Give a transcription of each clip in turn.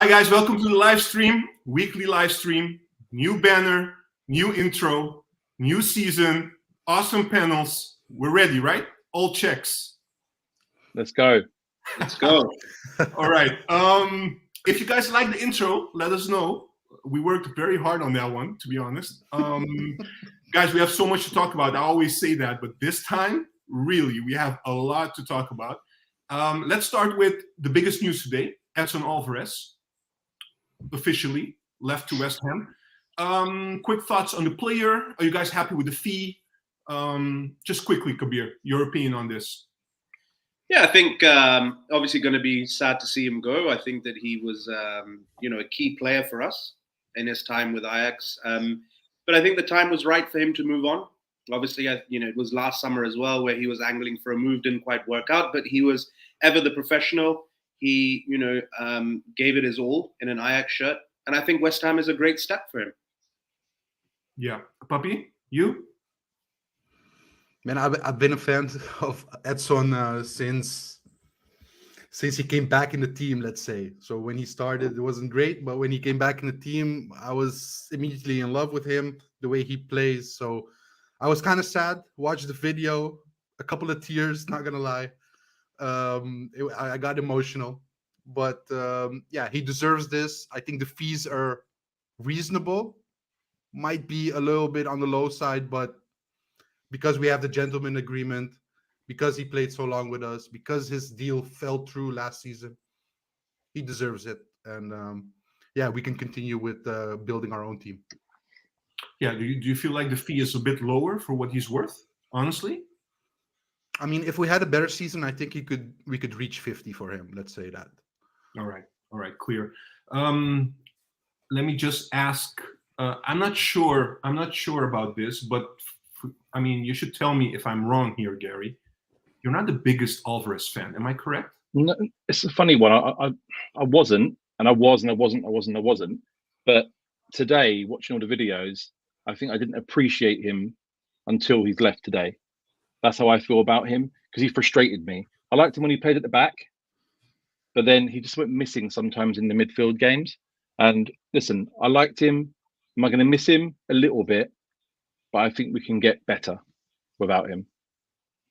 Hi guys, welcome to the live stream, weekly live stream, new banner, new intro, new season, awesome panels. We're ready, right? All checks. Let's go. Let's go. All right. If you guys like the intro, let us know. We worked very hard on that one, to be honest. Guys, we have so much to talk about. I always say that, but this time, really, we have a lot to talk about. Let's start with the biggest news today. Edson Alvarez officially left to West Ham. Quick thoughts on the player. Are you guys happy with the fee? Just quickly, Kabir, your opinion on this. Yeah, I think obviously going to be sad to see him go. I think that he was, a key player for us in his time with Ajax. But I think the time was right for him to move on. Obviously, it was last summer as well where he was angling for a move, didn't quite work out. But he was ever the professional. He, gave it his all in an Ajax shirt. And I think West Ham is a great step for him. Yeah. Papi, you? Man, I've been a fan of Edson since he came back in the team, let's say. So when he started, it wasn't great. But when he came back in the team, I was immediately in love with him, the way he plays. So I was kind of sad, watched the video, a couple of tears, not going to lie. I got emotional. But yeah, he deserves this. I think the fees are reasonable. Might be a little bit on the low side, but because we have the gentleman agreement, because he played so long with us, because his deal fell through last season, he deserves it. And yeah, we can continue with building our own team. Yeah, do you feel like the fee is a bit lower for what he's worth, honestly? I mean, if we had a better season, I think we could reach 50 for him. Let's say that. All right, clear. Let me just ask. I'm not sure about this, but I mean, you should tell me if I'm wrong here, Gary. You're not the biggest Alvarez fan, am I correct? No, it's a funny one. I wasn't, and I was, and I wasn't. But today, watching all the videos, I think I didn't appreciate him until he's left today. That's how I feel about him, because he frustrated me. I liked him when he played at the back, but then he just went missing sometimes in the midfield games. And listen, I liked him. Am I going to miss him? A little bit. But I think we can get better without him.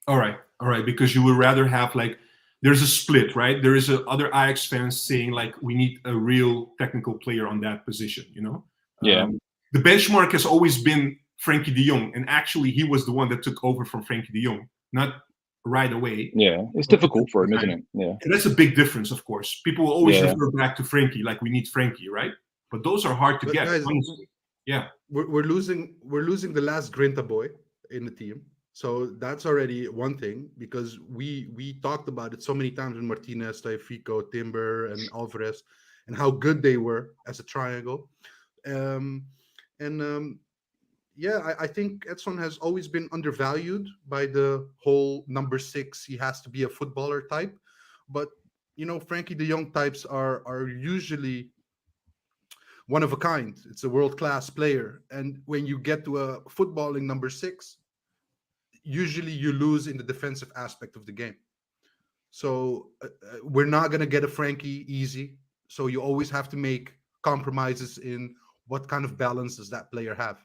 All right. Because you would rather have there's a split, right? There is other Ajax fans saying we need a real technical player on that position. Yeah. The benchmark has always been Frenkie de Jong, and actually he was the one that took over from Frenkie de Jong, not right away. Yeah, it's difficult for him, isn't it? Yeah. And that's a big difference, of course. People will always refer back to Frenkie, we need Frenkie, right? But those are hard to get, guys, honestly. Yeah, we're losing the last Grinta boy in the team, so that's already one thing, because we talked about it so many times with Martinez, Taifiko, Timber, and Alvarez, and how good they were as a triangle. Yeah, I think Edson has always been undervalued by the whole number 6. He has to be a footballer type, but Frenkie de Jong types are usually one of a kind. It's a world-class player. And when you get to a footballing number 6, usually you lose in the defensive aspect of the game. So we're not going to get a Frenkie easy. So you always have to make compromises in what kind of balance does that player have.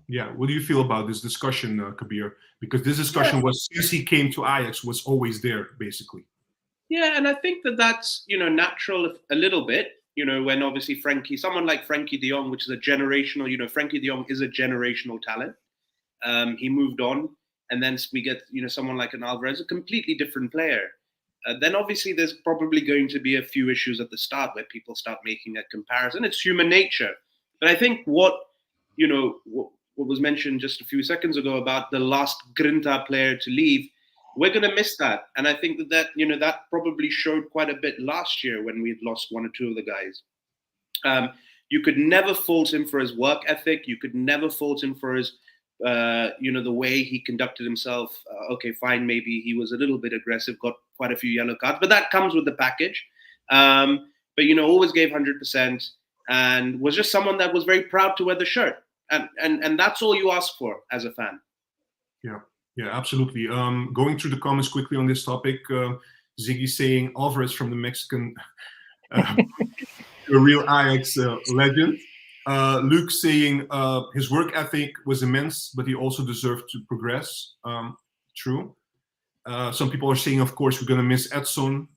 Yeah, what do you feel about this discussion, Kabir? Because this discussion was, since he came to Ajax, was always there, basically. Yeah, and I think that's, natural a little bit. When obviously someone like Frenkie de Jong, which is a generational, Frenkie de Jong is a generational talent. He moved on, and then we get, someone like an Alvarez, a completely different player. Then obviously there's probably going to be a few issues at the start where people start making a comparison. It's human nature. But I think what was mentioned just a few seconds ago about the last Grinta player to leave, we're going to miss that. And I think that probably showed quite a bit last year when we had lost one or two of the guys. You could never fault him for his work ethic. You could never fault him for his, the way he conducted himself. Okay, fine, maybe he was a little bit aggressive, got quite a few yellow cards, but that comes with the package. But, always gave 100% and was just someone that was very proud to wear the shirt. And that's all you ask for as a fan. Yeah, absolutely. Going through the comments quickly on this topic, Ziggy saying Alvarez from the Mexican a real Ajax legend. Luke saying his work ethic was immense, but he also deserved to progress. True. Some people are saying, of course, we're going to miss Edson.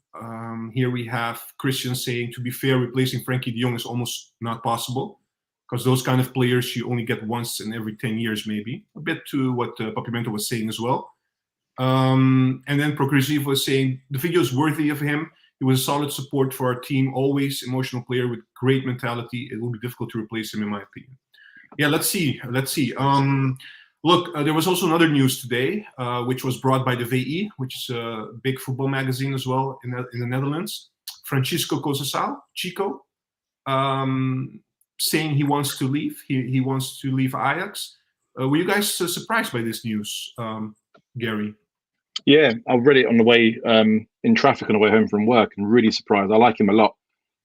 Here we have Christian saying, to be fair, replacing Frankie de Jong is almost not possible, because those kind of players you only get once in every 10 years, maybe. A bit to what Papimento was saying as well. And then Progressive was saying, the video is worthy of him. He was a solid support for our team, always emotional player with great mentality. It will be difficult to replace him, in my opinion. Yeah, let's see. Look, there was also another news today, which was brought by the VE, which is a big football magazine as well in the Netherlands. Francisco Conceição, Chico, saying he wants to leave. He wants to leave Ajax. Were you guys surprised by this news, Gary? Yeah, I read it on the way in traffic on the way home from work, and really surprised. I like him a lot,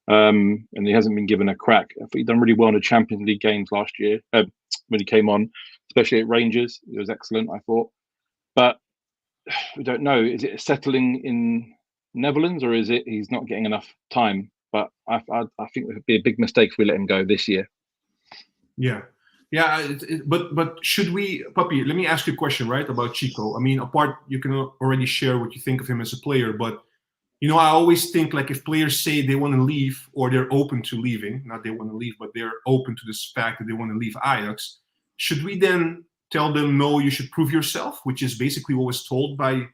and he hasn't been given a crack. I think he's done really well in the Champions League games last year when he came on, especially at Rangers. It was excellent, I thought. But we don't know. Is it settling in Netherlands, or is it he's not getting enough time? But I think it would be a big mistake if we let him go this year. Yeah. Yeah, but should we, Puppy, let me ask you a question, right, about Chico. I mean, apart, you can already share what you think of him as a player, but, you know, I always think, like, if players say they want to leave or they're open to leaving, not they want to leave, but they're open to this fact that they want to leave Ajax, should we then tell them, no, you should prove yourself, which is basically what was told by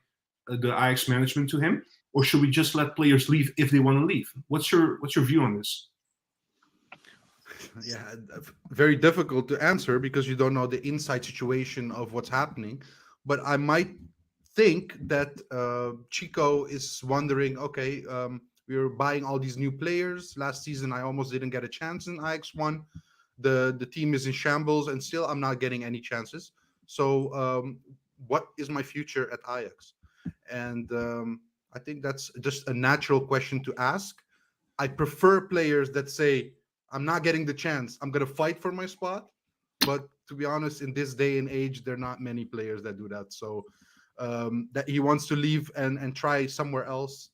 the Ajax management to him, or should we just let players leave if they want to leave? What's your view on this? Yeah, very difficult to answer because you don't know the inside situation of what's happening. But I might think that Chico is wondering, okay, we were buying all these new players. Last season, I almost didn't get a chance in Ajax 1. The team is in shambles, and still I'm not getting any chances. So what is my future at Ajax? And I think that's just a natural question to ask. I prefer players that say, I'm not getting the chance, I'm going to fight for my spot. But to be honest, in this day and age, there are not many players that do that. So that he wants to leave and try somewhere else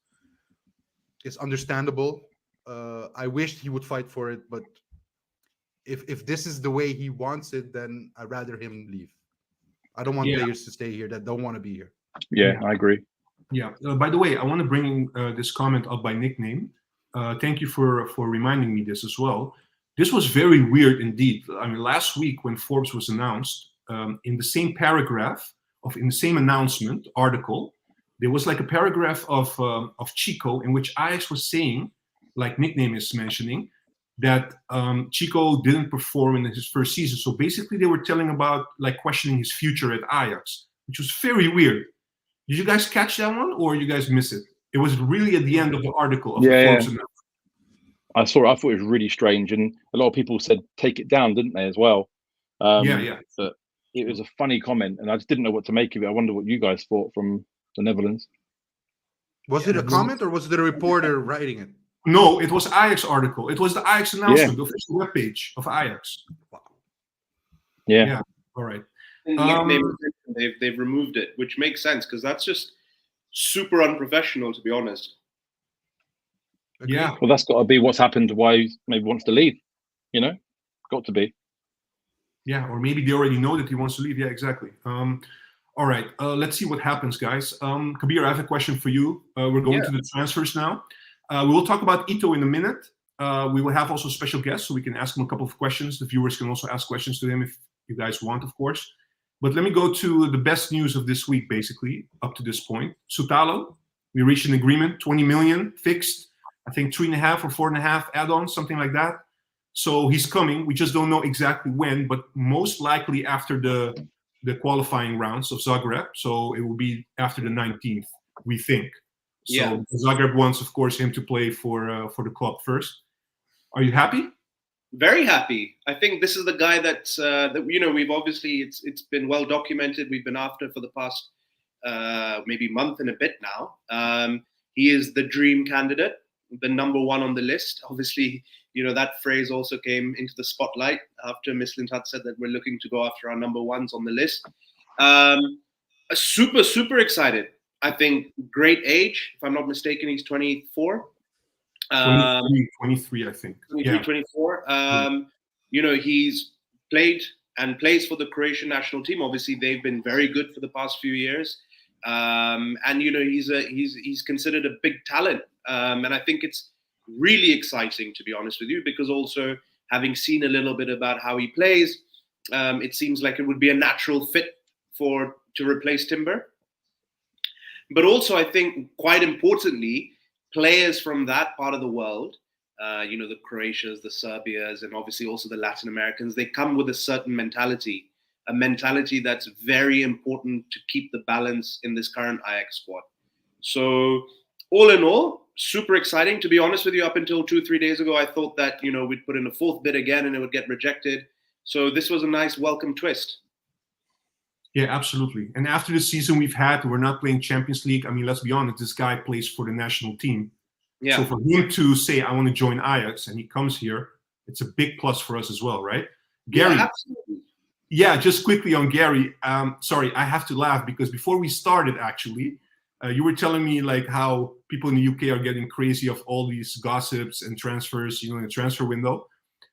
is understandable. I wished he would fight for it, but if this is the way he wants it, then I'd rather him leave. I don't want players to stay here that don't want to be here. Yeah, I agree. Yeah. By the way, I want to bring this comment up by nickname. Thank you for reminding me this as well. This was very weird indeed. I mean, last week when Forbes was announced, in the same paragraph in the same announcement article, there was like a paragraph of Chico in which Ajax was saying, like nickname is mentioning, that Chico didn't perform in his first season. So basically, they were telling about like questioning his future at Ajax, which was very weird. Did you guys catch that one, or you guys miss it? It was really at the end of the article of the Forbes announcement. I saw it. I thought it was really strange, and a lot of people said take it down, didn't they, as well? Yeah. But it was a funny comment, and I just didn't know what to make of it. I wonder what you guys thought from the Netherlands. Was it a comment or was it a reporter writing it? No, it was Ajax article. It was the Ajax announcement, the official webpage of Ajax. Wow. Yeah. All right. They've removed it, which makes sense because that's just super unprofessional, to be honest. Okay. Yeah. Well, that's got to be what's happened. Why he maybe wants to leave. You know, got to be. Yeah, or maybe they already know that he wants to leave. Yeah, exactly. All right. Let's see what happens, guys. Kabir, I have a question for you. We're going to the transfers now. We will talk about Ito in a minute. We will have also a special guest, so we can ask him a couple of questions. The viewers can also ask questions to him if you guys want, of course. But let me go to the best news of this week, basically, up to this point. Sutalo, we reached an agreement, 20 million fixed. I think 3.5 or 4.5 add-ons, something like that. So he's coming. We just don't know exactly when, but most likely after the qualifying rounds of Zagreb. So it will be after the 19th, we think. So Zagreb wants, of course, him to play for the club first. Are you happy? Very happy. I think this is the guy that we've obviously it's been well documented. We've been after for the past maybe month and a bit now. He is the dream candidate, the number one on the list. Obviously, that phrase also came into the spotlight after Mislintat said that we're looking to go after our number ones on the list. Super excited. I think great age. If I'm not mistaken, he's 24. 23, I think. 23, Yeah. 24. He's played and plays for the Croatian national team. Obviously, they've been very good for the past few years. He's considered a big talent. And I think it's really exciting, to be honest with you, because also having seen a little bit about how he plays, it seems like it would be a natural fit to replace Timber. But also, I think, quite importantly, players from that part of the world, the Croatias, the Serbias, and obviously also the Latin Americans, they come with a certain mentality, a mentality that's very important to keep the balance in this current Ajax squad. So all in all, super exciting. To be honest with you, up until 2-3 days ago, I thought that, we'd put in a fourth bid again and it would get rejected. So this was a nice welcome twist. Yeah, absolutely. And after the season we've had, we're not playing Champions League. I mean, let's be honest, this guy plays for the national team. Yeah. So for him to say, I want to join Ajax, and he comes here, it's a big plus for us as well, right? Gary. Yeah, absolutely. Yeah, just quickly on Gary. Sorry, I have to laugh because before we started, actually, you were telling me like how people in the UK are getting crazy of all these gossips and transfers, in the transfer window.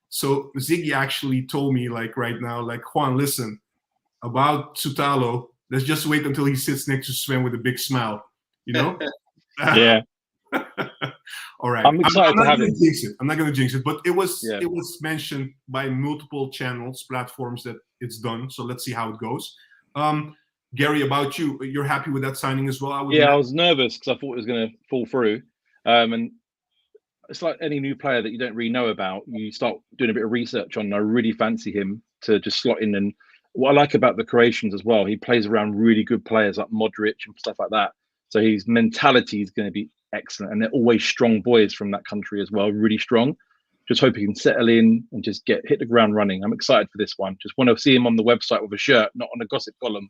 So Ziggy actually told me like right now, like, Juan, listen, about Sutalo, let's just wait until he sits next to Sven with a big smile, Yeah. All right. I'm excited to have him. I'm not going to jinx it, but it was mentioned by multiple channels, platforms that it's done. So let's see how it goes. Gary, about you, you're happy with that signing as well? I was nervous because I thought it was going to fall through. And it's like any new player that you don't really know about. You start doing a bit of research on. And I really fancy him to just slot in. And what I like about the Croatians as well, he plays around really good players like Modric and stuff like that. So his mentality is going to be excellent. And they're always strong boys from that country as well, really strong. Just hope he can settle in and just hit the ground running. I'm excited for this one. Just want to see him on the website with a shirt, not on a gossip column.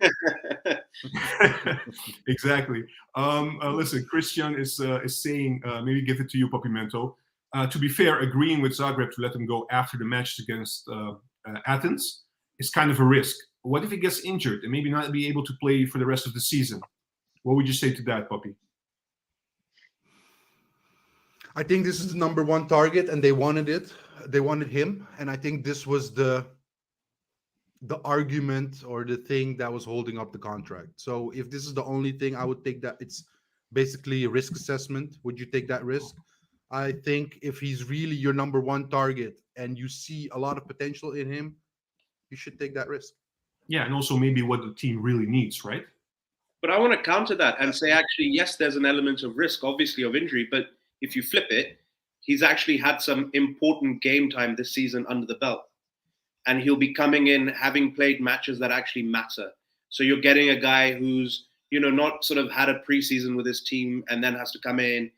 Exactly. Listen, Christian is saying, maybe give it to you, Papimento. To be fair, agreeing with Zagreb to let him go after the match against Athens is kind of a risk. What if he gets injured and maybe not be able to play for the rest of the season? What would you say to that, Poppy? I think this is the number one target, and they wanted it. They wanted him, and I think this was the argument or the thing that was holding up the contract. So if this is the only thing, I would take that. It's basically a risk assessment. Would you take that risk? I think if he's really your number one target and you see a lot of potential in him, you should take that risk. Yeah, and also maybe what the team really needs, right? But I want to counter that and say, actually, yes, there's an element of risk, obviously, of injury, but if you flip it, he's actually had some important game time this season under the belt. And he'll be coming in having played matches that actually matter. So you're getting a guy who's, not sort of had a preseason with his team and then has to come in.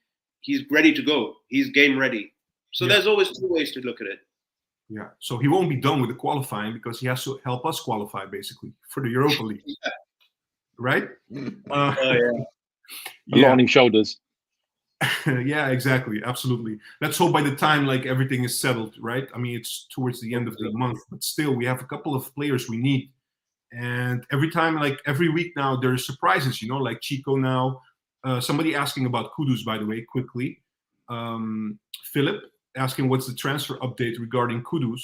He's ready to go. He's game ready. So there's always two ways to look at it. Yeah. So he won't be done with the qualifying because he has to help us qualify, basically, for the Europa League. Yeah. Right? A lot on his shoulders. Yeah, exactly. Absolutely. Let's hope by the time everything is settled, right? I mean, it's towards the end of the month, but still we have a couple of players we need. And every time, every week now, there are surprises, like Chico now. Somebody asking about Kudus, by the way, quickly. Philip asking what's the transfer update regarding Kudus.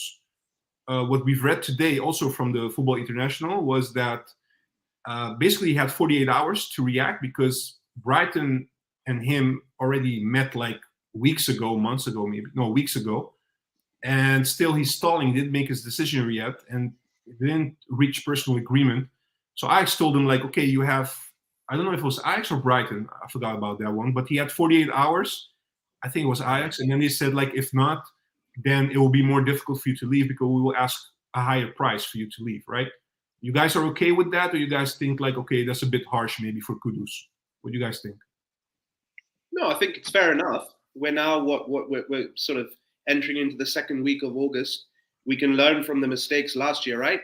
What we've read today also from the Football International was that basically he had 48 hours to react because Brighton and him already met weeks ago, and still he's stalling. He didn't make his decision yet and didn't reach personal agreement. So Ajax told him okay, you have, I don't know if it was Ajax or Brighton, I forgot about that one, but he had 48 hours. I think it was Ajax, and then they said if not, then it will be more difficult for you to leave because we will ask a higher price for you to leave, right? You guys are okay with that, or you guys think okay, that's a bit harsh maybe for Kudus? What do you guys think? No, I think it's fair enough. We're now we're sort of entering into the second week of August. We can learn from the mistakes last year, right?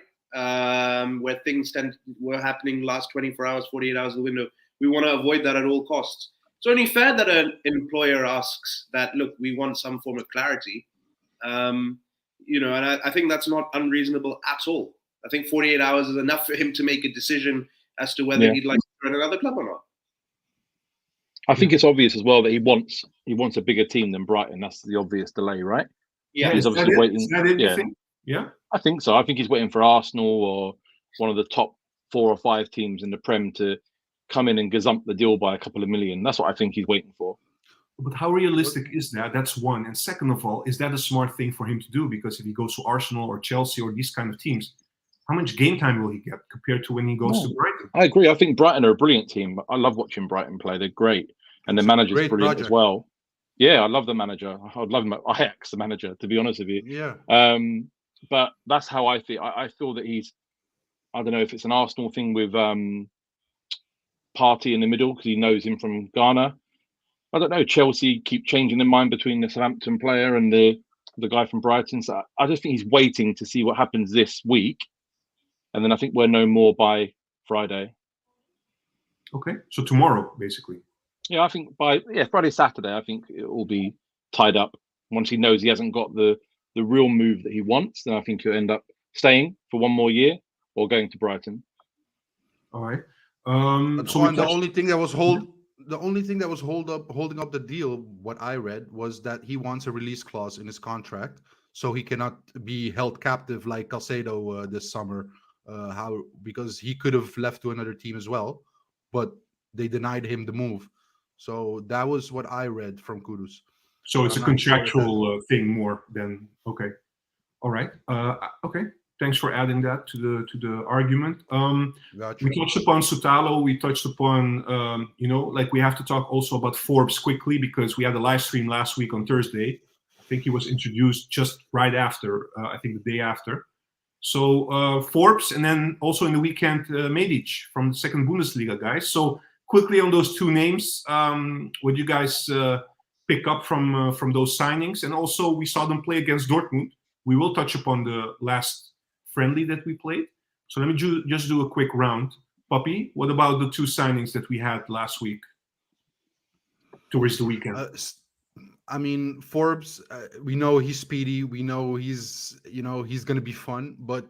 Where things were happening last 24 hours, 48 hours of the window. We want to avoid that at all costs. It's only fair that an employer asks that, look, we want some form of clarity. And I think that's not unreasonable at all. I think 48 hours is enough for him to make a decision as to whether he'd like to join another club or not. I think it's obvious as well that he wants a bigger team than Brighton. That's the obvious delay, right? Yeah, He's is obviously that it? waiting. Is that it, you Yeah, think? Yeah. I think so. I think he's waiting for Arsenal or one of the top 4 or 5 teams in the Prem to come in and gazump the deal by a couple of million. That's what I think he's waiting for. But how realistic is that? That's one. And second of all, is that a smart thing for him to do? Because if he goes to Arsenal or Chelsea or these kind of teams, how much game time will he get compared to when he goes to Brighton? I agree. I think Brighton are a brilliant team. I love watching Brighton play. They're great. And the manager's brilliant as well. Yeah, I love the manager. I'd love him at Ajax, the manager, to be honest with you. Yeah. But that's how I feel. I feel that he's, I don't know if it's an Arsenal thing with Partey in the middle because he knows him from Ghana. I don't know. Chelsea keep changing their mind between the Southampton player and the guy from Brighton. So I just think he's waiting to see what happens this week. And then I think we'll know more by Friday. Okay. So tomorrow, basically. Yeah, I think by Friday, Saturday, I think it will be tied up. Once he knows he hasn't got the real move that he wants, then I think he'll end up staying for one more year or going to Brighton. All right. So the only thing that was holding up the deal, what I read, was that he wants a release clause in his contract, so he cannot be held captive like Caicedo this summer. Because he could have left to another team as well, but they denied him the move. So that was what I read from Kudus. So it's a contractual thing more than okay. All right. Okay. Thanks for adding that to the argument. Gotcha. We touched upon Sutalo. We touched upon we have to talk also about Forbes quickly because we had a live stream last week on Thursday. I think he was introduced just right after. I think the day after. So Forbes, and then also in the weekend, Medic from the second Bundesliga, guys. So quickly on those two names, what you guys pick up from those signings? And also we saw them play against Dortmund. We will touch upon the last friendly that we played. So let me just do a quick round. Puppy, what about the two signings that we had last week towards the weekend? I mean, Forbes, we know he's speedy. We know he's going to be fun. But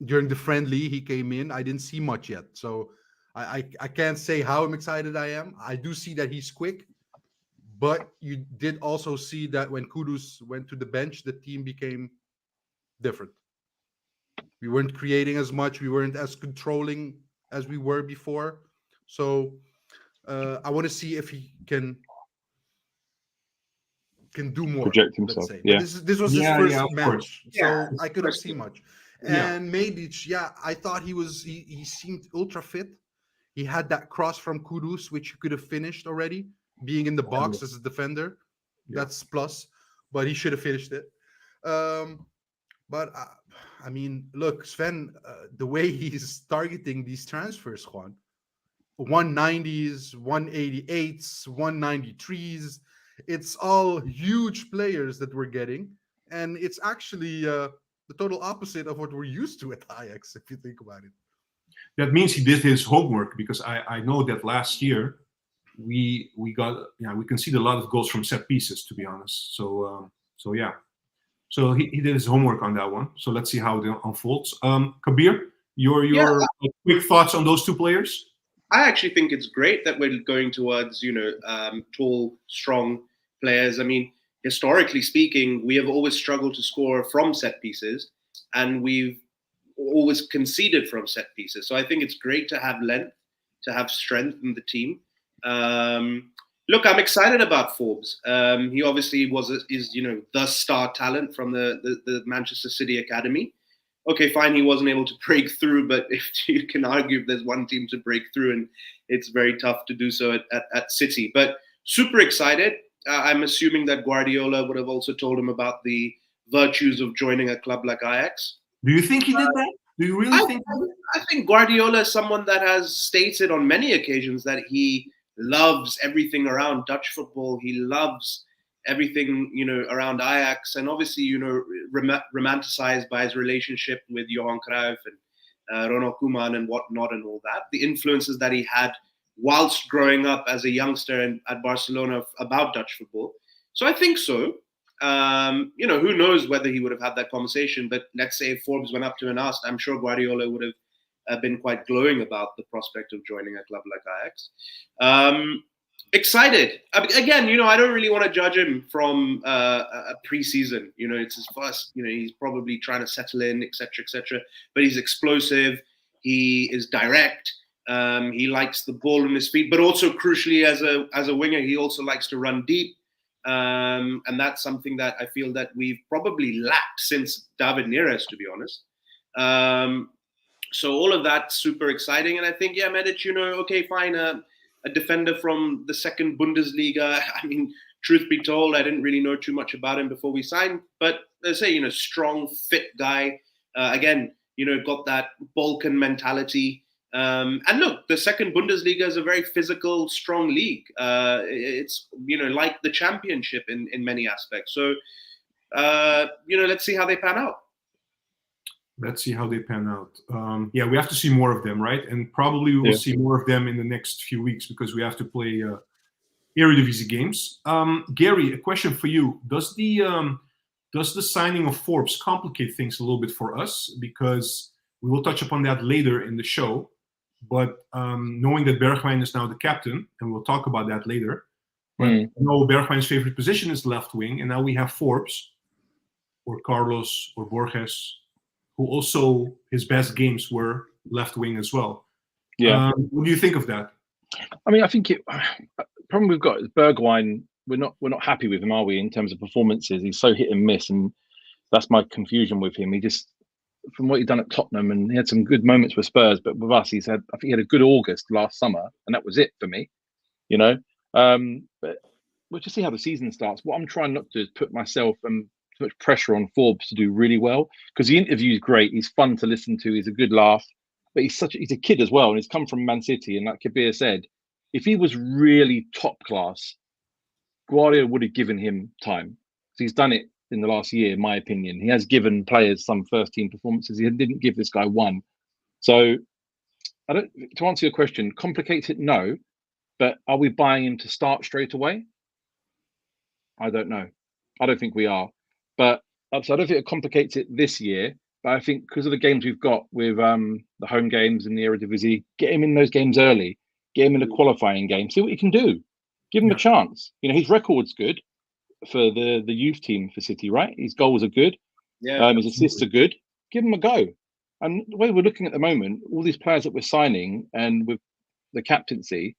during the friendly, he came in. I didn't see much yet. So I can't say how excited I am. I do see that he's quick. But you did also see that when Kudus went to the bench, the team became different. We weren't creating as much. We weren't as controlling as we were before. So I want to see if he can do more. Project himself. Let's say. Yeah. This was his first match, Yeah, so I couldn't see much. And Medic, I thought he seemed ultra fit. He had that cross from Kudus, which he could have finished already, being in the box as a defender. That's plus, but he should have finished it. But I mean, look, Sven, the way he's targeting these transfers, Juan, 190s, 188s, 193s. It's all huge players that we're getting, and it's actually the total opposite of what we're used to at Ajax, if you think about it. That means he did his homework because I know that last year we conceded a lot of goals from set pieces, to be honest. So he did his homework on that one. So let's see how it unfolds. Kabir, your quick thoughts on those two players? I actually think it's great that we're going towards, tall, strong players. I mean, historically speaking, we have always struggled to score from set pieces, and we've always conceded from set pieces. So I think it's great to have length, to have strength in the team. Look, I'm excited about Forbes. He obviously is the star talent from the Manchester City Academy. Okay, fine, he wasn't able to break through, but if you can argue if there's one team to break through, and it's very tough to do so at City. But super excited. I'm assuming that Guardiola would have also told him about the virtues of joining a club like Ajax. Do you think he did that? Do you really think? I think Guardiola is someone that has stated on many occasions that he loves everything around Dutch football. He loves everything, around Ajax, and obviously, romanticized by his relationship with Johan Cruyff and Ronald Koeman and whatnot and all that. The influences that he had whilst growing up as a youngster at Barcelona about Dutch football. So I think so. Who knows whether he would have had that conversation, but let's say if Forbes went up to him and asked, I'm sure Guardiola would have been quite glowing about the prospect of joining a club like Ajax. Excited. Again, I don't really want to judge him from a preseason. It's his first. He's probably trying to settle in, etc., etc. But he's explosive. He is direct. He likes the ball in his feet, but also crucially, as a winger, he also likes to run deep. And that's something that I feel that we've probably lacked since David Neres, to be honest. So all of that super exciting, and I think Medic, okay, fine. A defender from the second Bundesliga. I mean, truth be told, I didn't really know too much about him before we signed. But let's say, strong, fit guy. Again, got that Balkan mentality. And look, the second Bundesliga is a very physical, strong league. It's, like the championship in many aspects. So, let's see how they pan out. Let's see how they pan out. We have to see more of them, right? And probably we will see more of them in the next few weeks because we have to play Eredivisie games. Gary, a question for you: Does the signing of Forbes complicate things a little bit for us? Because we will touch upon that later in the show. But knowing that Bergwijn is now the captain, and we'll talk about that later. But Bergwijn's favorite position is left wing, and now we have Forbes, or Carlos, or Borges, who also his best games were left wing as well. Yeah. What do you think of that? I mean, I think the problem we've got is Bergwijn. We're not happy with him, are we? In terms of performances, he's so hit and miss, and that's my confusion with him. He just, from what he's done at Tottenham, and he had some good moments with Spurs, but with us, I think he had a good August last summer, and that was it for me. But we'll just see how the season starts. What I'm trying not to do is put myself and too much pressure on Forbes to do really well, because the interview is great. He's fun to listen to. He's a good laugh, but he's a kid as well, and he's come from Man City. And like Kabir said, if he was really top class, Guardiola would have given him time. So he's done it in the last year, in my opinion. He has given players some first team performances. He didn't give this guy one. So to answer your question, complicate it? No, but are we buying him to start straight away? I don't know. I don't think we are. But so I don't think it complicates it this year. But I think because of the games we've got with the home games and the Eredivisie, get him in those games early. Get him in the qualifying game. See what he can do. Give him a chance. His record's good for the youth team for City, right? His goals are good. Yeah. His assists are good. Give him a go. And the way we're looking at the moment, all these players that we're signing and with the captaincy,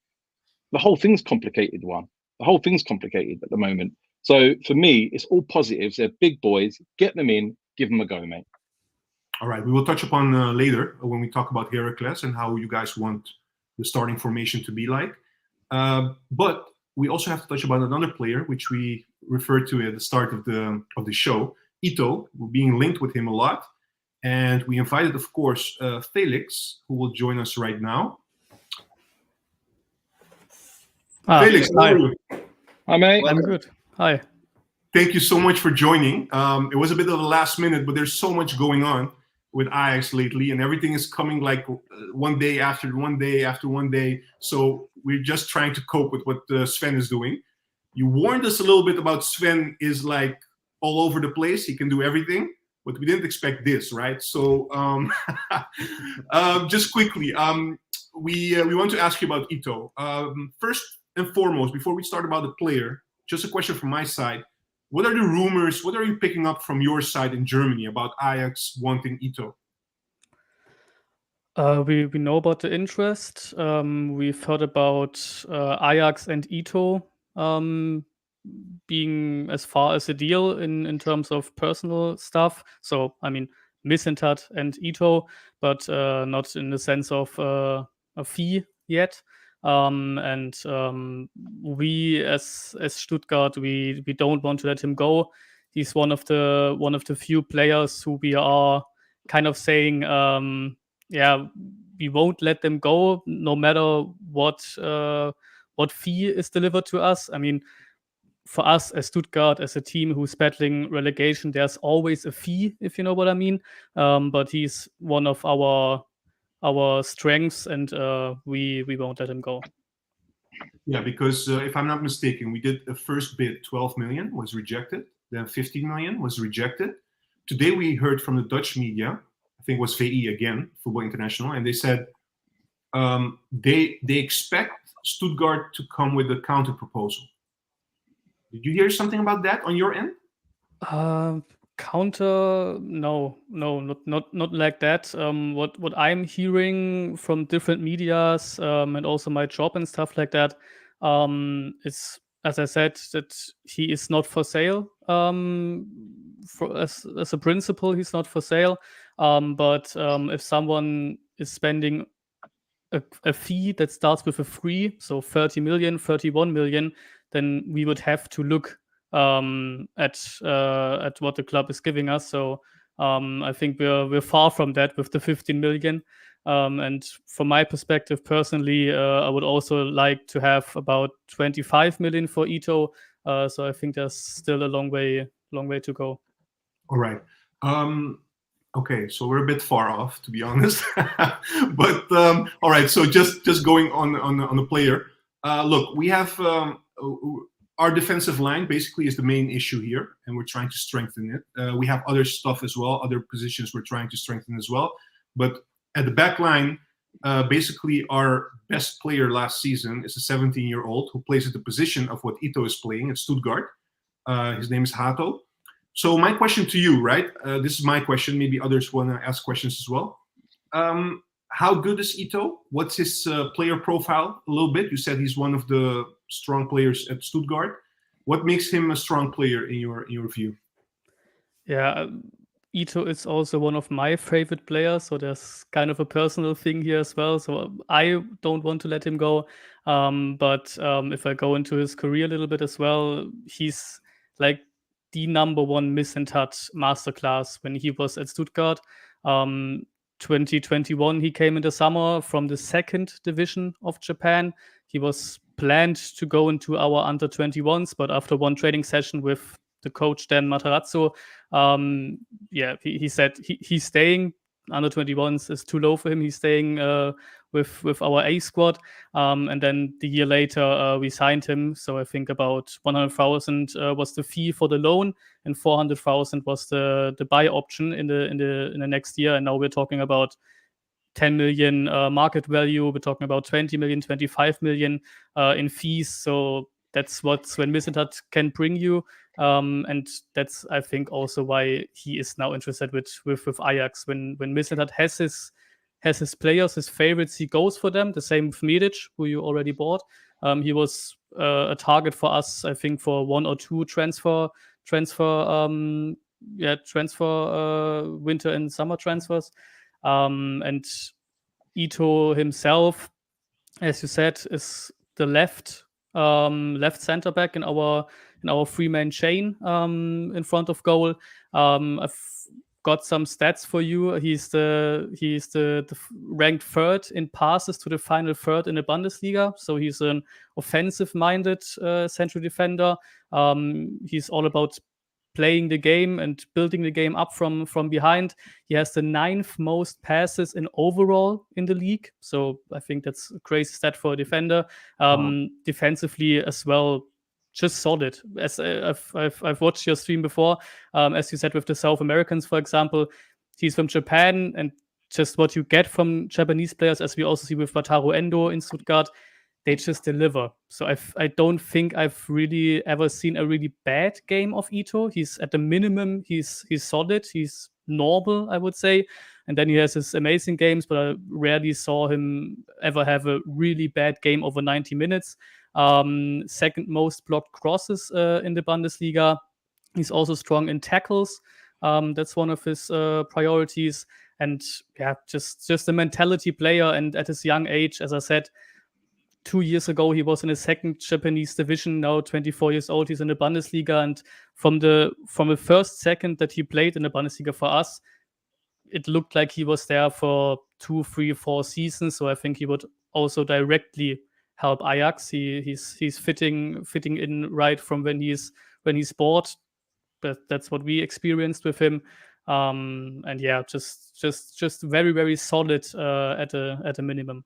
the whole thing's complicated. The whole thing's complicated at the moment. So for me, it's all positives. They're big boys. Get them in. Give them a go, mate. All right. We will touch upon later when we talk about Heracles and how you guys want the starting formation to be like. But we also have to touch about another player, which we referred to at the start of the show, Ito. We're being linked with him a lot. And we invited, of course, Felix, who will join us right now. Felix, hi. Hi, mate. I'm good. Hi. Thank you so much for joining. It was a bit of a last minute, but there's so much going on with Ajax lately, and everything is coming like one day after one day after one day. So we're just trying to cope with what Sven is doing. You warned us a little bit about Sven is like all over the place. He can do everything, but we didn't expect this, right? So just quickly, we want to ask you about Ito. First and foremost, before we start about the player, just a question from my side. What are the rumors? What are you picking up from your side in Germany about Ajax wanting Ito? We know about the interest. We've heard about Ajax and Ito being as far as a deal in terms of personal stuff. So, I mean, Missentat and Ito, but not in the sense of a fee yet. We as Stuttgart, we don't want to let him go. He's one of the few players who we are kind of saying, we won't let them go no matter what fee is delivered to us. I mean, for us as Stuttgart, as a team who's battling relegation, there's always a fee, if you know what I mean. But he's one of our strengths, and we won't let him go. Yeah, because if I'm not mistaken, we did a first bid, 12 million was rejected, then 15 million was rejected. Today we heard from the Dutch media, I think it was VI again, Football International, and they said they expect Stuttgart to come with a counter proposal. Did you hear something about that on your end? Counter, no, not like that. What I'm hearing from different medias, and also my job and stuff like that, is, as I said, that he is not for sale. As a principle, he's not for sale. But if someone is spending a fee that starts with a 3, so 30 million, 31 million, then we would have to look at what the club is giving us. So I think we're far from that with the 15 million. And from my perspective, personally, I would also like to have about 25 million for Ito. So I think there's still a long way to go. All right. Okay, so we're a bit far off, to be honest. But all right. So just going on the player. Look, we have our defensive line basically is the main issue here, and we're trying to strengthen it. We have other stuff as well, other positions we're trying to strengthen as well. But at the back line, basically our best player last season is a 17-year-old who plays at the position of what Ito is playing at Stuttgart. His name is Hato. So my question to you, right? This is my question. Maybe others want to ask questions as well. How good is Ito? What's his player profile? A little bit. You said he's one of the strong players at Stuttgart. What makes him a strong player in your view? Yeah, Ito is also one of my favorite players, so there's kind of a personal thing here as well. So I don't want to let him go. But if I go into his career a little bit as well, he's like the number one miss and touch masterclass when he was at Stuttgart. 2021, he came in the summer from the 2nd division of Japan. He was planned to go into our under 21s, but after one training session with the coach Dan Matarazzo, he said he's staying. Under 21s is too low for him. He's staying with our A squad, and then the year later we signed him. So I think about 100,000 was the fee for the loan, and 400,000 was the buy option in the next year. And now we're talking about 10 million market value. We're talking about 20 million, 25 million in fees. So that's what Sven Mislintat can bring you. And that's, I think, also why he is now interested with Ajax. When Mislintat has his players, his favorites, he goes for them. The same with Medic, who you already bought. He was a target for us, I think, for 1 or 2 transfer winter and summer transfers. And Ito himself, as you said, is the left center back in our 3-man chain in front of goal. I've got some stats for you. He's the ranked 3rd in passes to the final third in the Bundesliga. So he's an offensive-minded central defender. He's all about playing the game and building the game up from behind. He has the 9th most passes in overall in the league. So I think that's a crazy stat for a defender. Defensively as well, just solid. As I've watched your stream before, as you said with the South Americans, for example, he's from Japan, and just what you get from Japanese players, as we also see with Wataru Endo in Stuttgart, they just deliver. So I don't think I've really ever seen a really bad game of Ito. He's at the minimum, he's solid, he's normal, I would say. And then he has his amazing games, but I rarely saw him ever have a really bad game over 90 minutes. 2nd most blocked crosses in the Bundesliga. He's also strong in tackles. That's one of his priorities. And yeah, just a mentality player. And at his young age, as I said, 2 years ago, he was in the 2nd Japanese division. Now 24 years old, he's in the Bundesliga. And from the first second that he played in the Bundesliga for us, it looked like he was there for 2, 3, 4 seasons. So I think he would also directly help Ajax. He's fitting in right from when he's bought. But that's what we experienced with him. And yeah, just very, very solid at a minimum.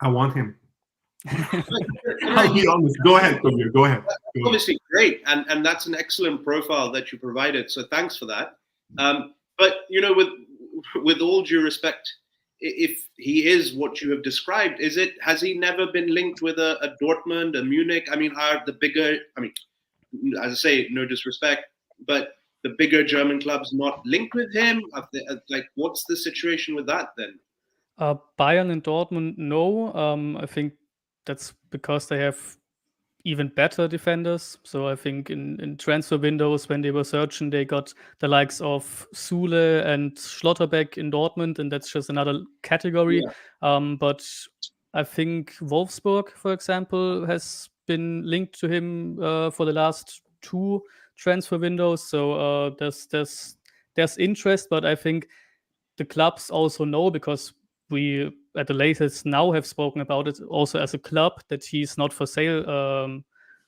I want him. I'll be honest. Go ahead, Tobias. Go ahead. Obviously, great, and that's an excellent profile that you provided. So thanks for that. But with all due respect, if he is what you have described, has he never been linked with a Dortmund, a Munich? I mean, are the bigger, I mean, as I say, no disrespect, but the bigger German clubs not linked with him? Like, what's the situation with that then? Bayern and Dortmund, no. I think that's because they have even better defenders. So I think in transfer windows, when they were searching, they got the likes of Sule and Schlotterbeck in Dortmund, and that's just another category. But I think Wolfsburg, for example, has been linked to him for the last 2 transfer windows. So there's interest, but I think the clubs also know, because we at the latest now have spoken about it also as a club, that he's not for sale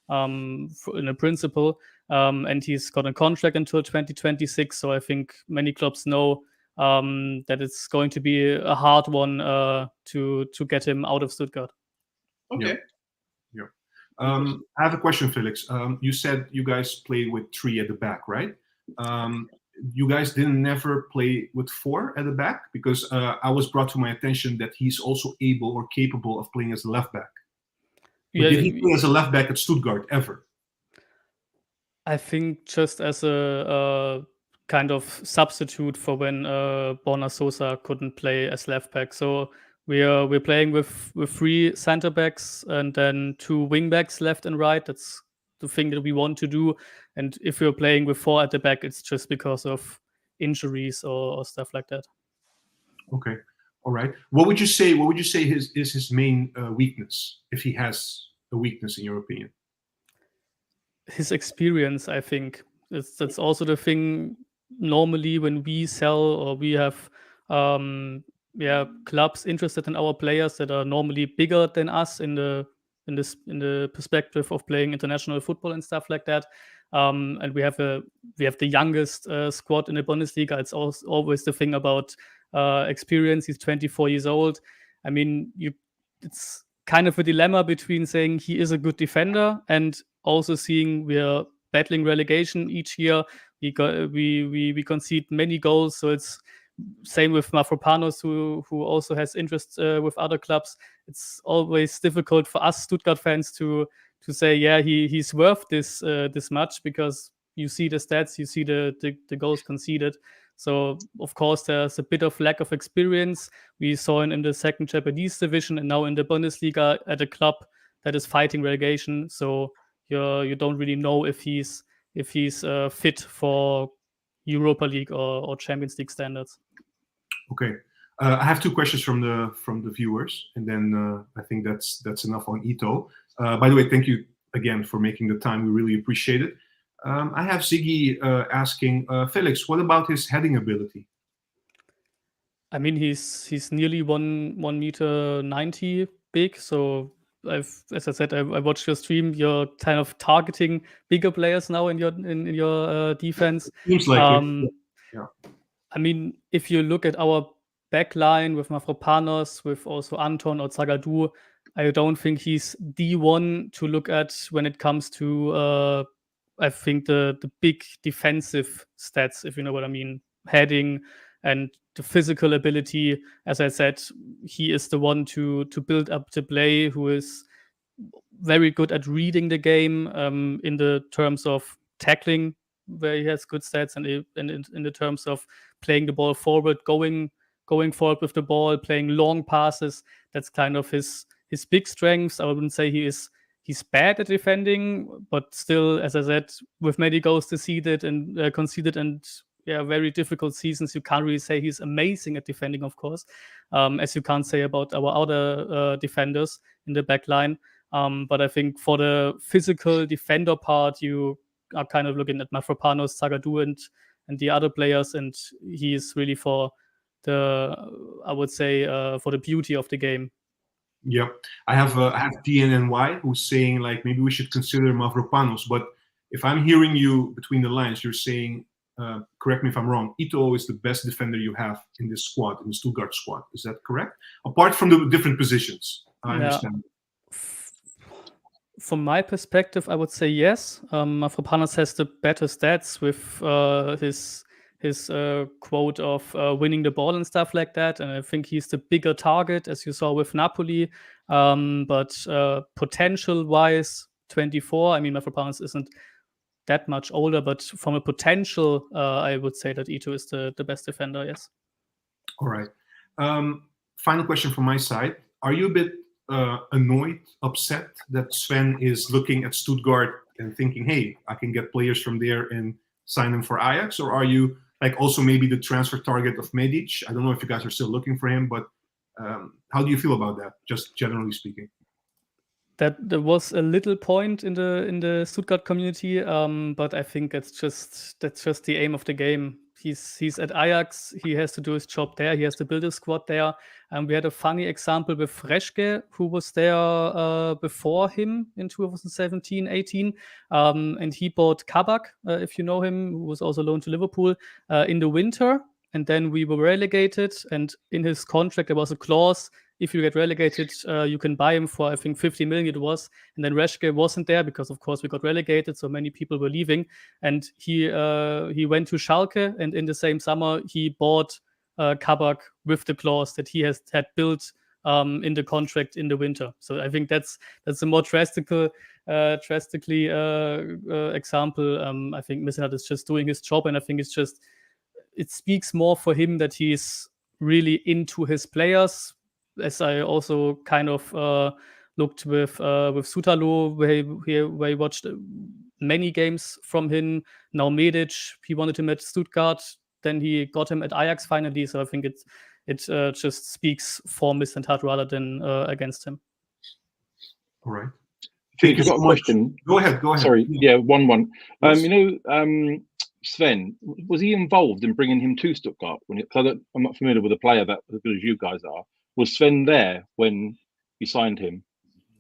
in a principle, and he's got a contract until 2026. So I think many clubs know that it's going to be a hard one to get him out of Stuttgart. Okay. Yeah. I have a question, Felix. You said you guys played with 3 at the back, right? You guys didn't never play with 4 at the back, because I was brought to my attention that he's also able or capable of playing as a left back. But did he play as a left back at Stuttgart ever? I think just as a kind of substitute for when Borna Sosa couldn't play as left back. So we're playing with 3 center backs and then 2 wing backs left and right. That's the thing that we want to do. And if we're playing with 4 at the back, it's just because of injuries or stuff like that. Okay, all right. What would you say? What would you say is his main weakness, if he has a weakness in your opinion? His experience, I think. That's also the thing. Normally, when we sell or we have clubs interested in our players that are normally bigger than us in the perspective of playing international football and stuff like that. And we have the youngest squad in the Bundesliga. It's always the thing about experience. He's 24 years old. I mean, it's kind of a dilemma between saying he is a good defender and also seeing we're battling relegation each year. We concede many goals, so it's same with Mavropanos, who also has interest with other clubs. It's always difficult for us Stuttgart fans to say, yeah, he's worth this much, because you see the stats, you see the goals conceded. So of course there's a bit of lack of experience. We saw him in the second Japanese division and now in the Bundesliga at a club that is fighting relegation. So you don't really know if he's fit for Europa League or Champions League standards. Okay, I have 2 questions from the viewers, and then I think that's enough on Ito. By the way, thank you again for making the time. We really appreciate it. I have Ziggy asking, Felix, what about his heading ability? I mean, he's nearly 1.90 meter big. So as I said, I watched your stream. You're kind of targeting bigger players now in your defense. Seems like it. Yeah. I mean, if you look at our back line with Mavropanos, with also Anton or Zagadou, I don't think he's the one to look at when it comes to I think the big defensive stats, if you know what I mean, heading and the physical ability. As I said, he is the one to build up the play, who is very good at reading the game in the terms of tackling, where he has good stats, and in the terms of playing the ball forward, going forward with the ball, playing long passes. That's kind of his big strengths. I wouldn't say he's bad at defending, but still, as I said, with many goals conceded and very difficult seasons, you can't really say he's amazing at defending, of course, as you can't say about our other defenders in the back line. But I think for the physical defender part, you are kind of looking at Mavropanos, Zagadou, and the other players, and he is really for the beauty of the game. Yeah, I have DNNY who's saying like maybe we should consider Mavropanos, but if I'm hearing you between the lines, you're saying, correct me if I'm wrong, Ito is the best defender you have in this squad, in the Stuttgart squad. Is that correct? Apart from the different positions, I understand. From my perspective, I would say yes. Mavropanos has the better stats with his quote of winning the ball and stuff like that. And I think he's the bigger target, as you saw with Napoli. But potential-wise, 24. I mean, Mavropanos isn't that much older, but from a potential, I would say that Ito is the best defender. Yes. All right. Final question from my side. Are you a bit annoyed, upset that Sven is looking at Stuttgart and thinking, hey, I can get players from there and sign them for Ajax? Or are you like also maybe the transfer target of Medic? I don't know if you guys are still looking for him, but how do you feel about that, just generally speaking? That there was a little point in the Stuttgart community, but I think that's just the aim of the game. He's at Ajax. He has to do his job there. He has to build a squad there. And we had a funny example with Reschke, who was there before him in 2017-18, and he bought Kabak, if you know him, who was also loaned to Liverpool in the winter. And then we were relegated, and in his contract there was a clause: if you get relegated, you can buy him for, I think, 50 million it was. And then Reschke wasn't there because, of course, we got relegated, so many people were leaving. And he went to Schalke, and in the same summer he bought Kabak with the clause that he had built in the contract in the winter. So I think that's a more drastically example. I think Missenat is just doing his job, and I think it speaks more for him that he's really into his players. As I also kind of looked with Sutalo, where he watched many games from him. Now Medic, he wanted him at Stuttgart, then he got him at Ajax finally. So I think it just speaks for Missentat rather than against him. All right. Felix, I've got a question. Go ahead. Sorry, yeah, one. Yes. Sven, was he involved in bringing him to Stuttgart? I'm not familiar with a player that as good as you guys are. Was Sven there when you signed him?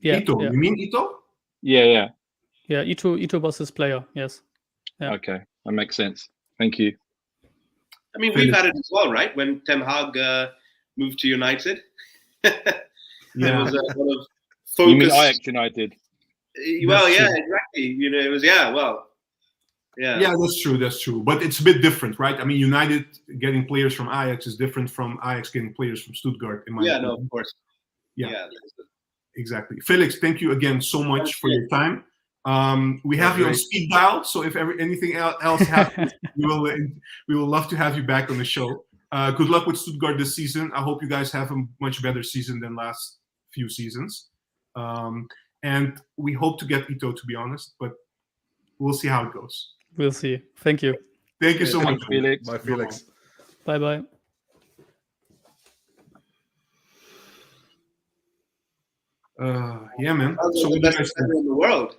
Yeah. Ito, yeah. You mean Ito? Yeah. Yeah, Ito was his player, yes. Yeah. Okay, that makes sense. Thank you. I mean, we've had it as well, right? When Ten Hag moved to United. There was a lot of focus. You mean Ajax United? Well, yeah, exactly. It was, Yeah, that's true. But it's a bit different, right? I mean, United getting players from Ajax is different from Ajax getting players from Stuttgart, in my opinion. No, of course. Yeah, exactly. Felix, thank you again so much for your time. We have you on speed dial, so if anything else happens, we will love to have you back on the show. Good luck with Stuttgart this season. I hope you guys have a much better season than last few seasons. And we hope to get Ito, to be honest, but we'll see how it goes. We'll see. Thank you. Thank you so much, Felix. Bye, Felix. Bye-bye. Yeah, man. So the best defender in the world.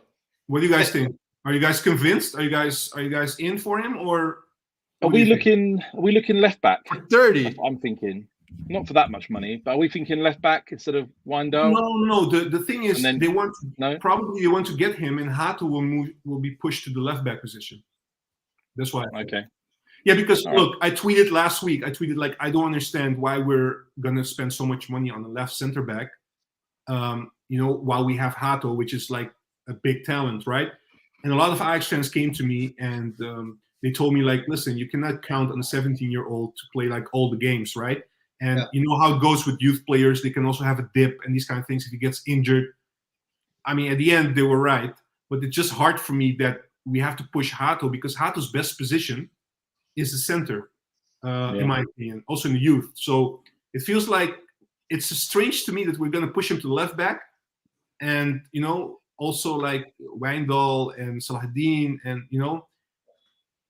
What do you guys think? Are you guys convinced? Are you guys in for him, or Are we looking left back? 30. I'm thinking. Not for that much money, but are we thinking left back instead of Wijndal? No. The thing is, then, they want to get him, and Hato will be pushed to the left back position. That's why. Okay. Yeah, because look, I tweeted last week. Like, I don't understand why we're gonna spend so much money on the left center back. While we have Hato, which is like a big talent, right? And a lot of Ajax fans came to me and they told me, like, listen, you cannot count on a 17-year-old to play like all the games, right? And you know how it goes with youth players. They can also have a dip and these kind of things if he gets injured. I mean, at the end, they were right. But it's just hard for me that we have to push Hato because Hato's best position is the center, in my opinion, also in the youth. So it feels like it's strange to me that we're going to push him to the left back. And, also like Wijndal and Salahuddin and,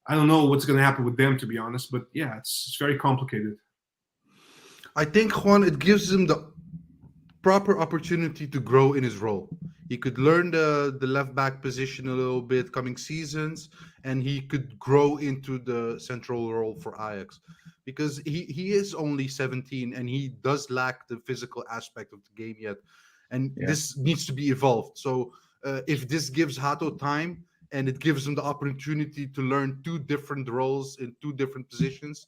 I don't know what's going to happen with them, to be honest. But yeah, it's very complicated. I think, Juan, it gives him the proper opportunity to grow in his role. He could learn the left back position a little bit coming seasons, and he could grow into the central role for Ajax. Because he is only 17 and he does lack the physical aspect of the game yet. And this needs to be evolved. So if this gives Hato time and it gives him the opportunity to learn two different roles in two different positions,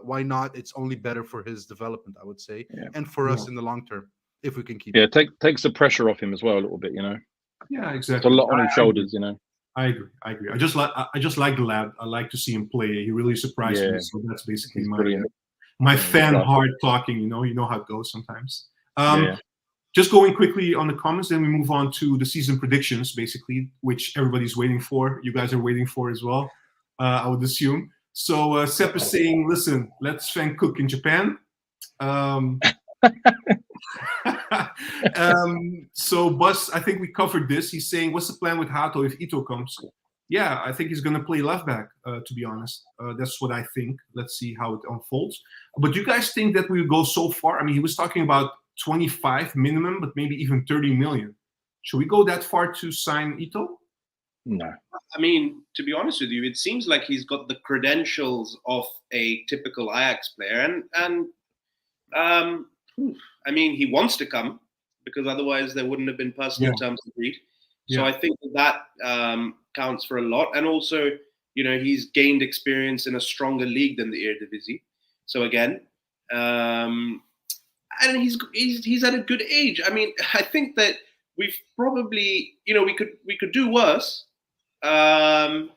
why not? It's only better for his development, I would say, and for us in the long term, if we can keep it. Takes the pressure off him as well a little bit, Yeah, exactly. It's a lot on his shoulders, I agree. I just like the lad. I like to see him play. He really surprised me. So that's basically He's my brilliant. fan Right. heart talking. You know how it goes sometimes. Yeah. Just going quickly on the comments, then we move on to the season predictions, basically, which everybody's waiting for. You guys are waiting for as well, I would assume. So Sepp is saying, listen, let's Sven cook in Japan. So Bus, I think we covered this. He's saying, what's the plan with Hato if Ito comes? Yeah, I think he's going to play left back, to be honest. That's what I think. Let's see how it unfolds. But do you guys think that we will go so far? I mean, he was talking about 25 minimum, but maybe even 30 million. Should we go that far to sign Ito? No. I mean, to be honest with you, it seems like he's got the credentials of a typical Ajax player, and I mean, he wants to come because otherwise there wouldn't have been personal terms agreed. So I think that counts for a lot, and also, he's gained experience in a stronger league than the Eredivisie. So again, and he's at a good age. I mean, I think that we've probably, we could do worse. But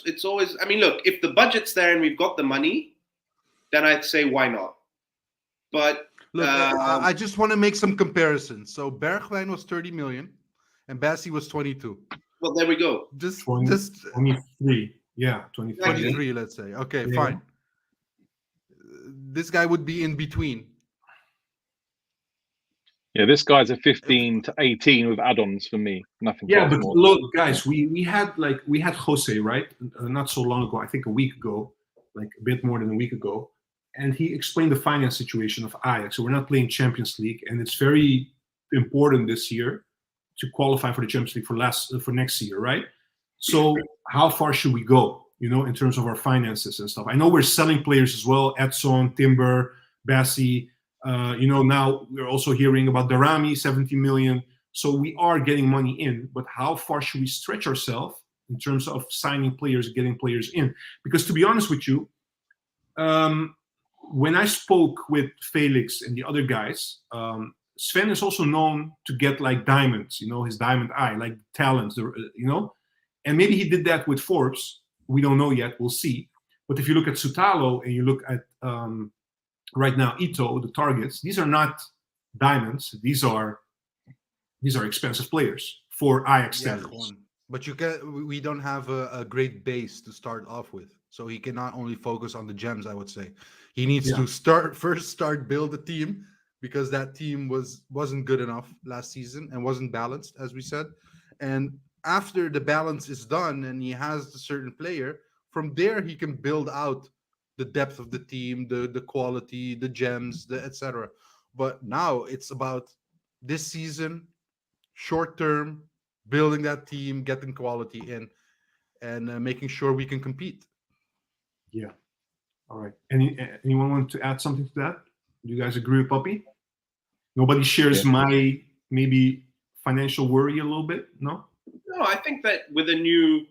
it's always, I mean, look, if the budget's there and we've got the money, then I'd say why not? But look, I just want to make some comparisons. So Bergwijn was 30 million and Bassi was 22. Well, there we go. Just 23. Yeah, 23. 23, let's say. Okay, fine. This guy would be in between. Yeah, this guy's a 15 to 18 with add-ons for me. Nothing. Yeah, but more. look, guys, we had Jose, right? Not so long ago, I think a week ago, like a bit more than a week ago, and he explained the finance situation of Ajax. So we're not playing Champions League, and it's very important this year to qualify for the Champions League for next year, right? So how far should we go, in terms of our finances and stuff? I know we're selling players as well, Edson, Timber, Bassi. Now we're also hearing about Darami, 70 million. So we are getting money in, but how far should we stretch ourselves in terms of signing players, getting players in? Because to be honest with you, when I spoke with Felix and the other guys, Sven is also known to get like diamonds, his diamond eye, like talents, and maybe he did that with Forbes. We don't know yet. We'll see. But if you look at Sutalo and you look at right now Ito, the targets, these are not diamonds. These are expensive players for Ajax standards. But we don't have a great base to start off with. So he cannot only focus on the gems, I would say. He needs to start build a team, because that team wasn't good enough last season and wasn't balanced, as we said. And after the balance is done and he has a certain player, from there he can build out the depth of the team, the quality, the gems, the etc. But now it's about this season, short term, building that team, getting quality in, and making sure we can compete. Yeah. All right. Anyone want to add something to that? Do you guys agree with Puppy? Nobody shares my maybe financial worry a little bit? No, I think that with a new,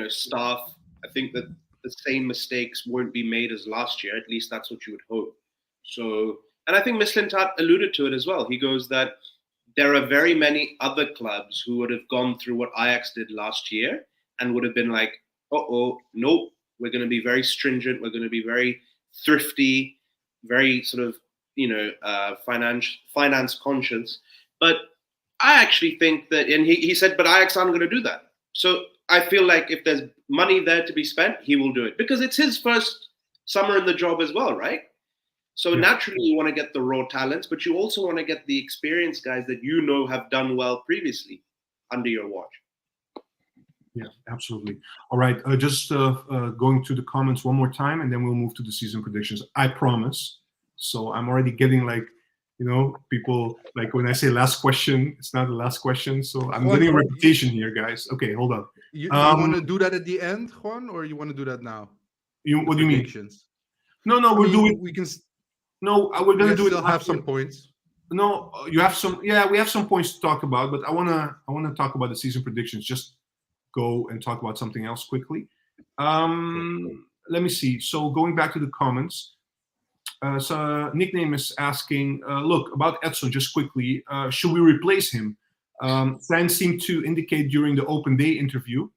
staff, I think that the same mistakes won't be made as last year. At least that's what you would hope. So, and I think Mislintat alluded to it as well. He goes that there are very many other clubs who would have gone through what Ajax did last year and would have been like, nope, we're going to be very stringent. We're going to be very thrifty, very sort of, finance conscious. But I actually think that, and he said, but Ajax aren't going to do that. So I feel like if there's money there to be spent, he will do it, because it's his first summer in the job as well, right? So naturally you want to get the raw talents, but you also want to get the experienced guys that have done well previously under your watch. Yeah, absolutely. All right, just going to the comments one more time, and then we'll move to the season predictions. I promise. So I'm already getting people like when I say last question, it's not the last question. So I'm getting a reputation here, guys. Okay, hold on. You want to do that at the end, Juan, or you want to do that now? What do you mean? No, we're gonna do it. Still have some points. No, you have some. Yeah, we have some points to talk about, but I wanna talk about the season predictions. Just go and talk about something else quickly. Let me see. So going back to the comments. So Nickname is asking, look, about Edson, just quickly, should we replace him? Fans seem to indicate during the open day interview,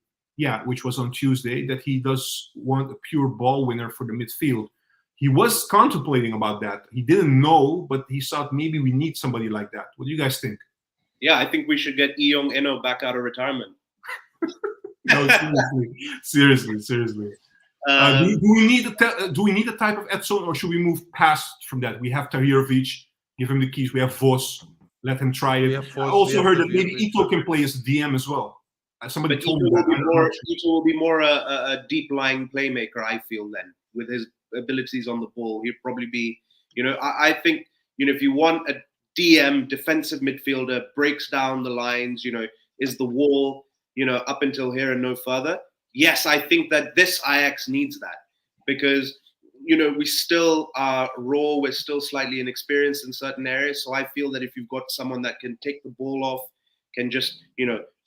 which was on Tuesday, that he does want a pure ball winner for the midfield. He was contemplating about that. He didn't know, but he thought maybe we need somebody like that. What do you guys think? Yeah, I think we should get Iyong Eno back out of retirement. No, seriously. Do we need a type of Edson, or should we move past from that? We have Tahirovic, give him the keys. We have Vos, let him try it. I also heard that maybe Ito can play as a DM as well. Somebody told me that. Ito will be more a deep lying playmaker, I feel, then, with his abilities on the ball. He'll probably be, I think, if you want a DM, defensive midfielder, breaks down the lines, is the wall, up until here and no further. Yes, I think that this Ajax needs that, because, we still are raw. We're still slightly inexperienced in certain areas. So I feel that if you've got someone that can take the ball off, can just,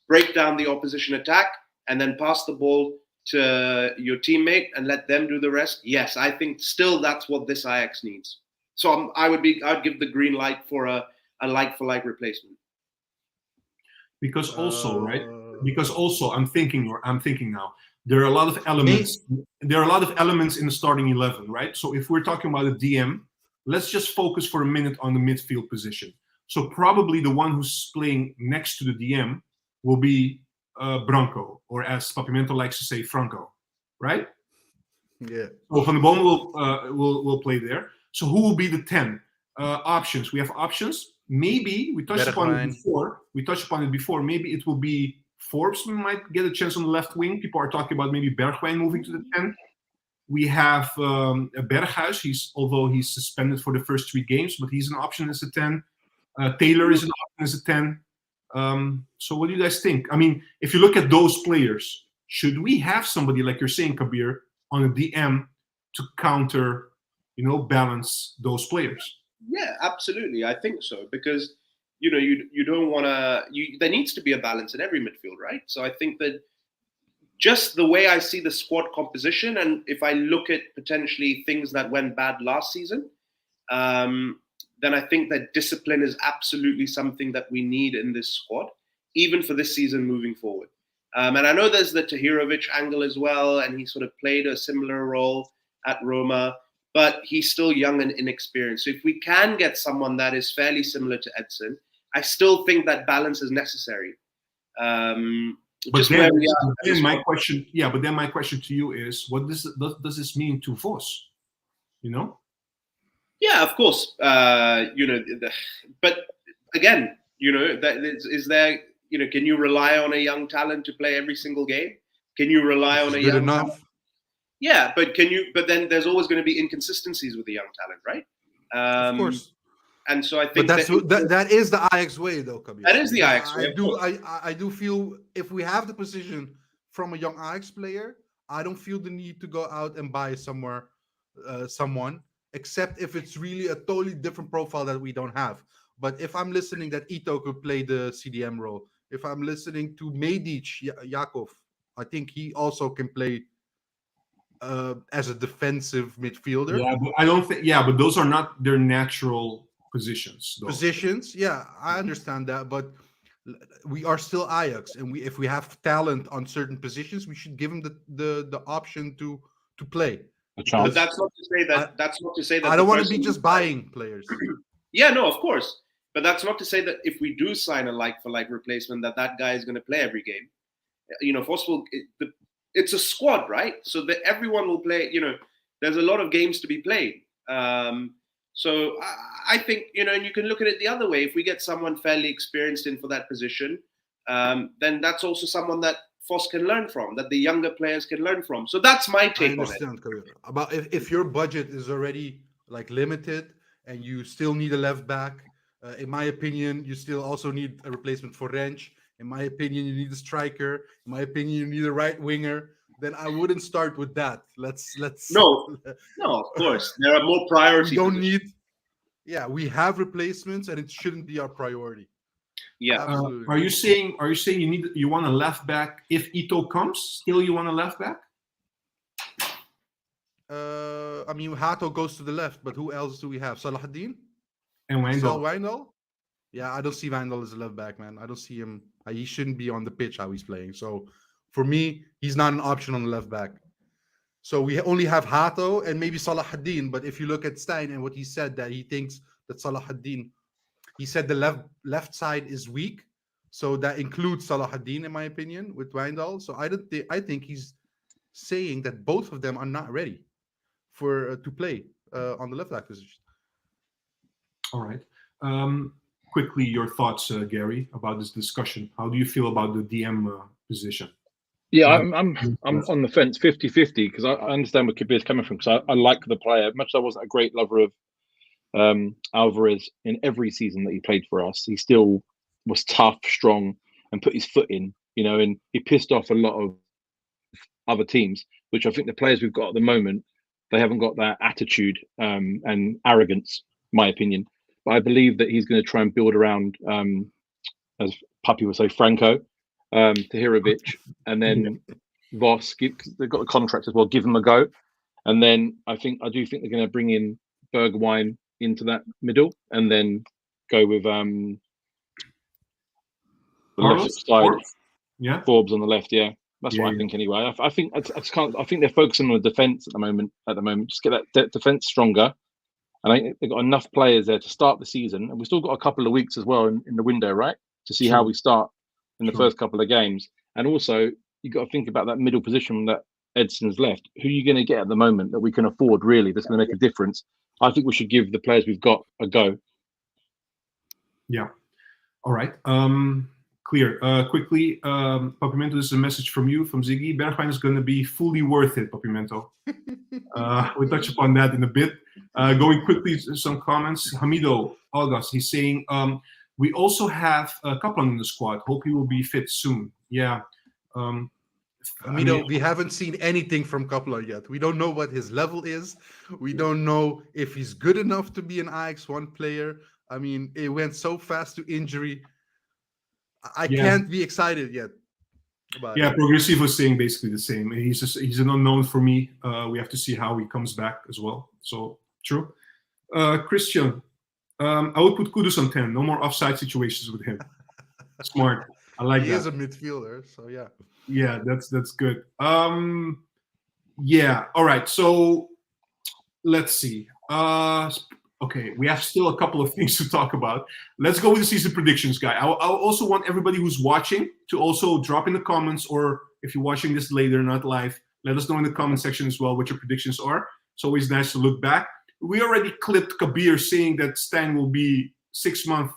break down the opposition attack and then pass the ball to your teammate and let them do the rest. Yes, I think still that's what this Ajax needs. So I'd give the green light for a like-for-like replacement. Because also, I'm thinking now, there are a lot of elements. There are a lot of elements in the starting 11, right? So if we're talking about a DM, let's just focus for a minute on the midfield position. So probably the one who's playing next to the DM will be Branco, or as Papimento likes to say, Franco, right? Yeah. So Van de Boom will play there. So who will be the 10 options? We have options. Maybe we touched upon it before. Maybe it will be Forbes might get a chance on the left wing. People are talking about maybe Bergwijn moving to the 10. We have Berghuis. Although he's suspended for the first 3 games, but he's an option as a 10. Taylor is an option as a 10. So what do you guys think? I mean, if you look at those players, should we have somebody like you're saying, Kabir, on a DM to counter, balance those players? Yeah, absolutely. I think so, because you don't want to. There needs to be a balance in every midfield, right? So I think that just the way I see the squad composition, and if I look at potentially things that went bad last season, then I think that discipline is absolutely something that we need in this squad, even for this season moving forward. And I know there's the Tahirovic angle as well, and he sort of played a similar role at Roma, but he's still young and inexperienced. So if we can get someone that is fairly similar to Edson, I still think that balance is necessary. But then my question to you is, what does this mean to Vos? Yeah, of course. But again, is there? Can you rely on a young talent to play every single game? Can you rely on a young talent? Yeah, but can you? But then there's always going to be inconsistencies with the young talent, right? Of course. And so I think that is the Ajax way, though, Kabir. That is the Ajax way. I do feel if we have the position from a young Ajax player, I don't feel the need to go out and buy someone, except if it's really a totally different profile that we don't have. But if I'm listening that Ito could play the CDM role, if I'm listening to Medic Jakov, I think he also can play as a defensive midfielder. Yeah, but I don't think. Yeah, but those are not their natural positions. Though. Positions, yeah, I understand that, but we are still Ajax, and if we have talent on certain positions, we should give them the option to play. But that's not to say that. I don't want to be just buying players. Yeah, no, of course, but that's not to say that if we do sign a like-for-like replacement, that guy is going to play every game. It's a squad, right? So that everyone will play. There's a lot of games to be played. So I think, and you can look at it the other way. If we get someone fairly experienced in for that position, then that's also someone that Foss can learn from, that the younger players can learn from. So that's my take on it. About if your budget is already limited and you still need a left back, in my opinion, you still also need a replacement for Rensch. In my opinion, you need a striker. In my opinion, you need a right winger. Then I wouldn't start with that. Let's. No, of course there are more priorities. We don't need. Yeah, we have replacements, and it shouldn't be our priority. Yeah. Are you saying you want a left back if Ito comes? Still, you want a left back? Hato goes to the left, but who else do we have? Salahuddin and Wijndal. Yeah, I don't see Wijndal as a left back, man. I don't see him. He shouldn't be on the pitch how he's playing. So for me, he's not an option on the left back. So we only have Hato and maybe Salahuddin. But if you look at Stein and what he said, that he thinks that Salahuddin, he said the left side is weak. So that includes Salahuddin, in my opinion, with Wijndal. So I think he's saying that both of them are not ready for to play on the left back position. All right. Quickly, your thoughts, Gary, about this discussion. How do you feel about the DM position? Yeah, I'm on the fence 50-50 because I understand where Kabir's coming from because I like the player. Much as I wasn't a great lover of Alvarez in every season that he played for us, he still was tough, strong, and put his foot in, and he pissed off a lot of other teams, which I think the players we've got at the moment, they haven't got that attitude and arrogance, my opinion. But I believe that he's going to try and build around, as Puppy would say, Franco, Tahirovic, and then Voss. They've got the contract as well. Give them a go, and then I do think they're going to bring in Bergwijn into that middle, and then go with the left side, Forbes on the left. Yeah, that's what I think anyway. I think I think they're focusing on the defense at the moment. Just get that defense stronger. And I think they've got enough players there to start the season, and we've still got a couple of weeks as well in the window, right, to see how we start in the first couple of games. And also, you've got to think about that middle position that Edson's left. Who are you going to get at the moment that we can afford, really, that's going to make a difference? I think we should give the players we've got a go. Yeah. All right. Clear. Quickly, Papimento, this is a message from you, from Ziggy. Bergwijn is going to be fully worth it, Papimento. We'll touch upon that in a bit. Going quickly, some comments. Hamido Algas, he's saying, we also have Kaplan in the squad. Hope he will be fit soon. Yeah. We haven't seen anything from Kaplan yet. We don't know what his level is. We don't know if he's good enough to be an Ajax 1 player. I mean, it went so fast to injury. I can't be excited yet. Progressive was saying basically the same. He's an unknown for me. We have to see how he comes back as well. So true. Christian, I would put Kudus on 10. No more offside situations with him. Smart. I like that. He is a midfielder, so yeah. Yeah, that's good. Yeah. All right. So let's see. Okay, we have still a couple of things to talk about. Let's go with the season predictions, guy. I'll also want everybody who's watching to also drop in the comments, or if you're watching this later, not live, let us know in the comment section as well what your predictions are. It's always nice to look back. We already clipped Kabir saying that Stan will be 6 months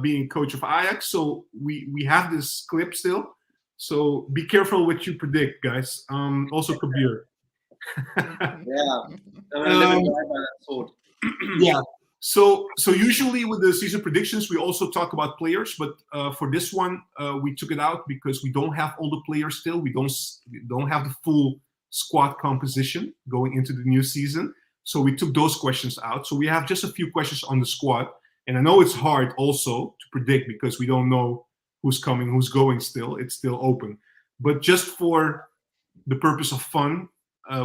being coach of Ajax, so we have this clip still. So be careful what you predict, guys. Also Kabir. Yeah. So usually with the season predictions, we also talk about players, but for this one, we took it out because we don't have all the players still. We don't have the full squad composition going into the new season. So we took those questions out. So we have just a few questions on the squad. And I know it's hard also to predict because we don't know who's coming, who's going still. It's still open. But just for the purpose of fun,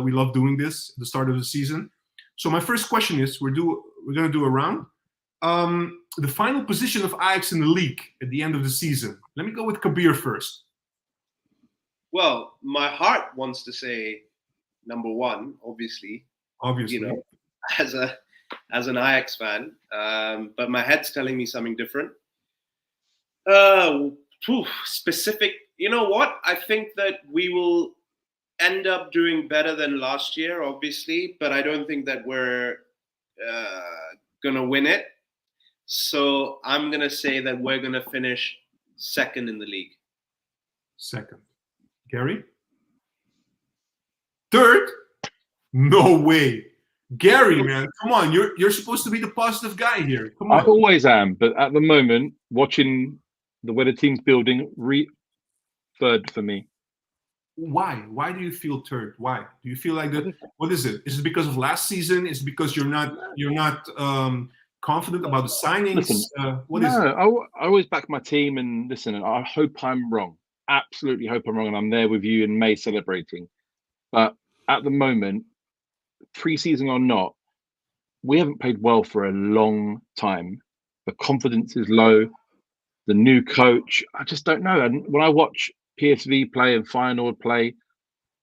we love doing this at the start of the season. So my first question is, we're going to do a round. The final position of Ajax in the league at the end of the season. Let me go with Kabir first. Well, my heart wants to say number 1, obviously. As an Ajax fan, but my head's telling me something different. Specific. You know what? I think that we will end up doing better than last year, obviously, but I don't think that we're gonna win it. So I'm gonna say that we're gonna finish 2nd in the league. 2nd. Gary? 3rd? No way. Gary, man, come on. You're supposed to be the positive guy here. Come on. I always am, but at the moment, watching the way the team's building, 3rd for me. Why? Why do you feel 3rd? Why? Do you feel like that? What is it? Is it because of last season? Is it because you're not confident about the signings? Listen, what is it? I always back my team, and listen, I hope I'm wrong. Absolutely hope I'm wrong, and I'm there with you in May celebrating. But at the moment, pre-season or not, we haven't played well for a long time. The confidence is low. The new coach, I just don't know. And when I watch PSV play and Feyenoord play,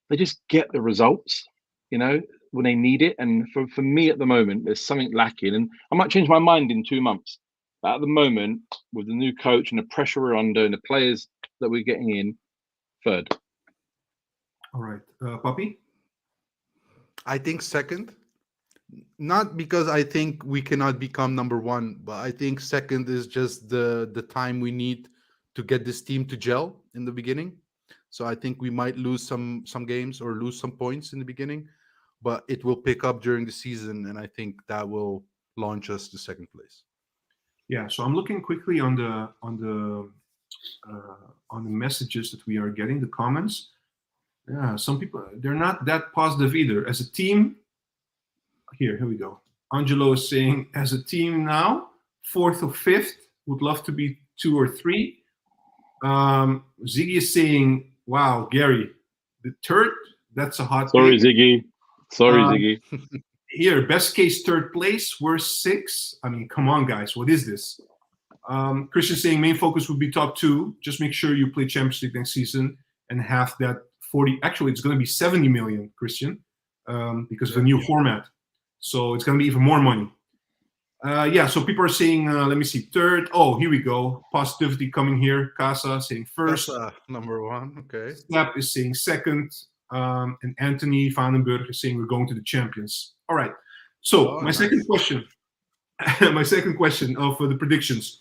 they just get the results, when they need it. And for me at the moment, there's something lacking. And I might change my mind in 2 months. But at the moment, with the new coach and the pressure we're under and the players that we're getting in, third. All right. Papi? I think second. Not because I think we cannot become number one, but I think second is just the time we need to get this team to gel in the beginning. So I think we might lose some games or lose some points in the beginning, but it will pick up during the season, and I think that will launch us to second place. Yeah. So I'm looking quickly on the messages that we are getting, the comments. Yeah, some people, they're not that positive either. As a team, here we go. Angelo is saying, as a team now, 4th or 5th, would love to be 2 or 3. Ziggy is saying, wow, Gary, the 3rd, that's a hot Sorry, take. Ziggy. Ziggy. Here, best case 3rd place, worst 6. I mean, come on, guys, what is this? Christian saying main focus would be top 2. Just make sure you play Champions League next season and have that 40. Actually, it's going to be 70 million, Christian, because of the new format. So it's going to be even more money. So people are saying, let me see, 3rd. Oh, here we go. Positivity coming here. Casa saying 1st. That's, number 1. Okay. Snap is saying 2nd. And Anthony Vandenberg is saying we're going to the Champions. All right. So my second question. My second question of the predictions.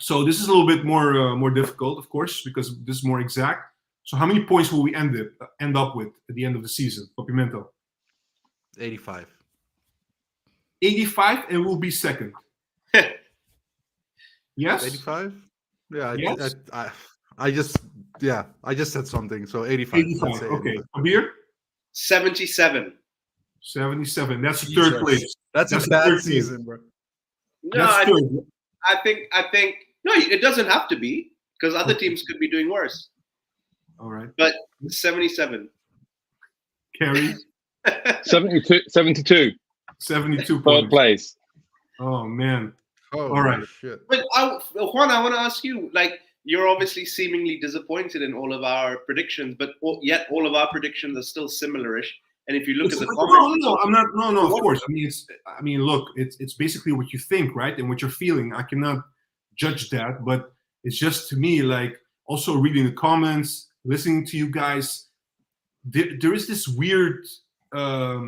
So this is a little bit more difficult, of course, because this is more exact. So how many points will we end up with at the end of the season, Popimento? 85. 85, and we'll be second. Yes? 85? Yeah, yes? I just said something. So 85. 85. Okay. Kabir? 77. 77. That's the Jesus. 3rd place. That's a bad season, bro. No, I think no, it doesn't have to be, because other teams could be doing worse. All right. But 77. Carrie? 72. 72 Third points. place. Oh, man. Oh, all right. Shit. But Juan, I want to ask you, you're obviously seemingly disappointed in all of our predictions, but yet all of our predictions are still similarish. And if you look at the comments, no, I'm not. No, of course. Look, it's basically what you think, right, and what you're feeling. I cannot judge that, but it's just to me also reading the comments, listening to you guys. There is this weird, how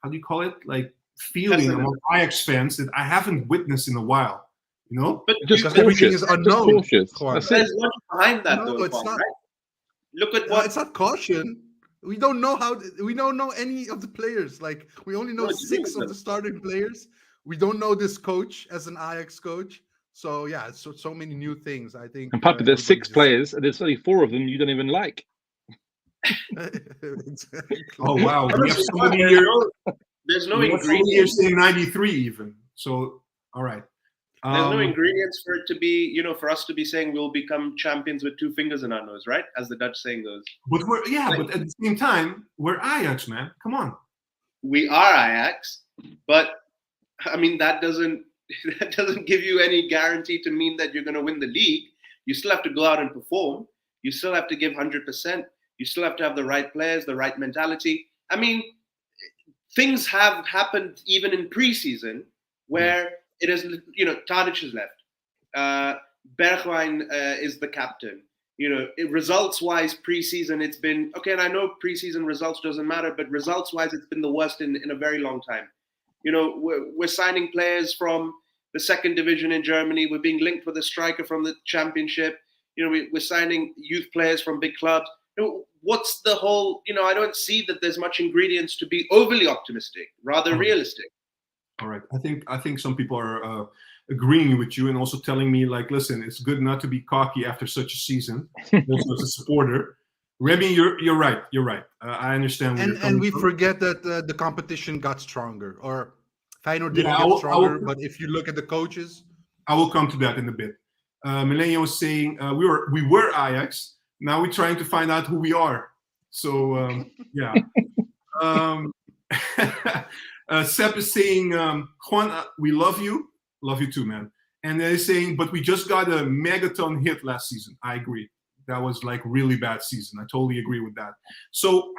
do you call it, feeling among Ajax fans that I haven't witnessed in a while. But just because everything is unknown. There's much behind that, though. It's not. Right? Look at what. It's not caution. We don't know we don't know any of the players. We only know 6 of the starting players. We don't know this coach as an Ajax coach. So yeah, it's so many new things. I think. And Papa, there's 6 players, and there's only 4 of them you don't even like. Exactly. Oh wow, we have somebody here. There's no ingredients. You're saying 93 even. So all right. There's no ingredients for it to be, for us to be saying we'll become champions with 2 fingers in our nose, right? As the Dutch saying goes. But but at the same time, we're Ajax, man. Come on. We are Ajax, but that doesn't give you any guarantee to mean that you're going to win the league. You still have to go out and perform. You still have to give 100%. You still have to have the right players, the right mentality. Things have happened even in preseason where it is, Tadic is left. Bergwijn is the captain. Results-wise, preseason, it's been, okay, and I know preseason results doesn't matter, but results-wise, it's been the worst in a very long time. We're signing players from the 2nd division in Germany. We're being linked with a striker from the championship. We're signing youth players from big clubs. What's the whole, I don't see that there's much ingredients to be overly optimistic, rather realistic. All right. I think some people are agreeing with you and also telling me, listen, it's good not to be cocky after such a season, also as a supporter. Remy, you're right. You're right. I understand. And we forget that the competition got stronger, or Feyenoord didn't get stronger. But if you look at the coaches, I will come to that in a bit. Millennium was saying we were Ajax. Now we're trying to find out who we are. So yeah. Sep is saying, Juan, we love you. Love you too, man. And they're saying, but we just got a megaton hit last season. I agree. That was like really bad season. I totally agree with that. So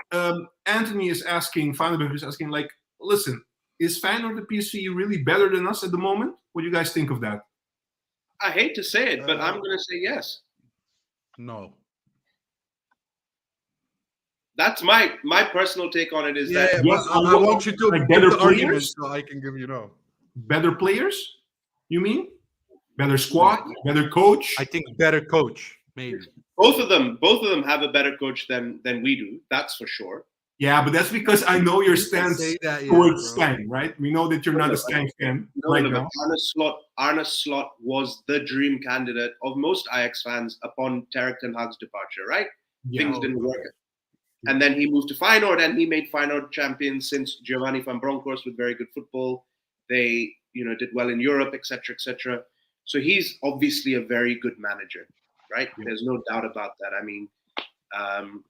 Anthony is asking, Feyenoord is asking, like, listen, is Feyenoord the PSV really better than us at the moment? What do you guys think of that? I hate to say it, but I'm going to say yes. No. That's my personal take on it. Is Yeah, that Yes, I want you to like give better the argument players? so I can give you no. Better players, you mean? Better squad, better coach? I think better coach, maybe. both of them have a better coach than we do. That's for sure. Yeah, but that's because I know your You can stance say that, yeah, towards bro. Stang, right? We know that you're not a Stang fan right now. Arne Slot was the dream candidate of most Ajax fans upon Erik ten Hag's departure, right? Yeah. Things didn't work. And then he moved to Feyenoord, and he made Feyenoord champions since Giovanni van Bronckhorst with very good football. They, did well in Europe, etc., etc. So he's obviously a very good manager, right? Yeah. There's no doubt about that. I mean,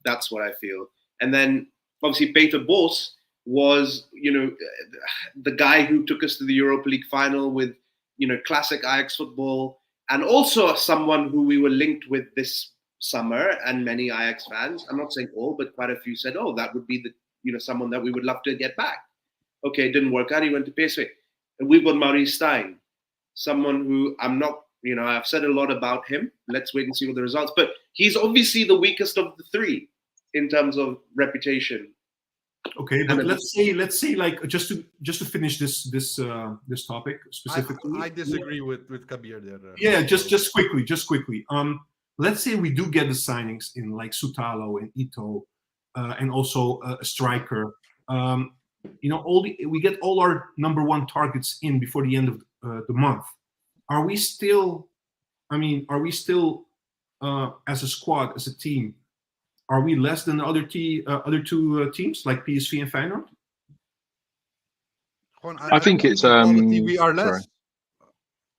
that's what I feel. And then obviously Peter Bos was, the guy who took us to the Europa League final with, classic Ajax football, and also someone who we were linked with this summer, and many Ajax fans, I'm not saying all, but quite a few said, oh, that would be someone that we would love to get back. Okay, it didn't work out. He went to PSV. And we've got Maurice Stijn, someone who I'm not, I've said a lot about him. Let's wait and see what the results. But he's obviously the weakest of the three in terms of reputation. Okay, but let's say like just to finish this topic specifically. I disagree with Kabir there. Yeah, just quickly. Let's say we do get the signings in like Sutalo and Ito, and also a striker. We get all our number one targets in before the end of the month. Are we still as a squad, as a team, are we less than the other two teams like PSV and Feyenoord? I think it's in quality we are less. Sorry.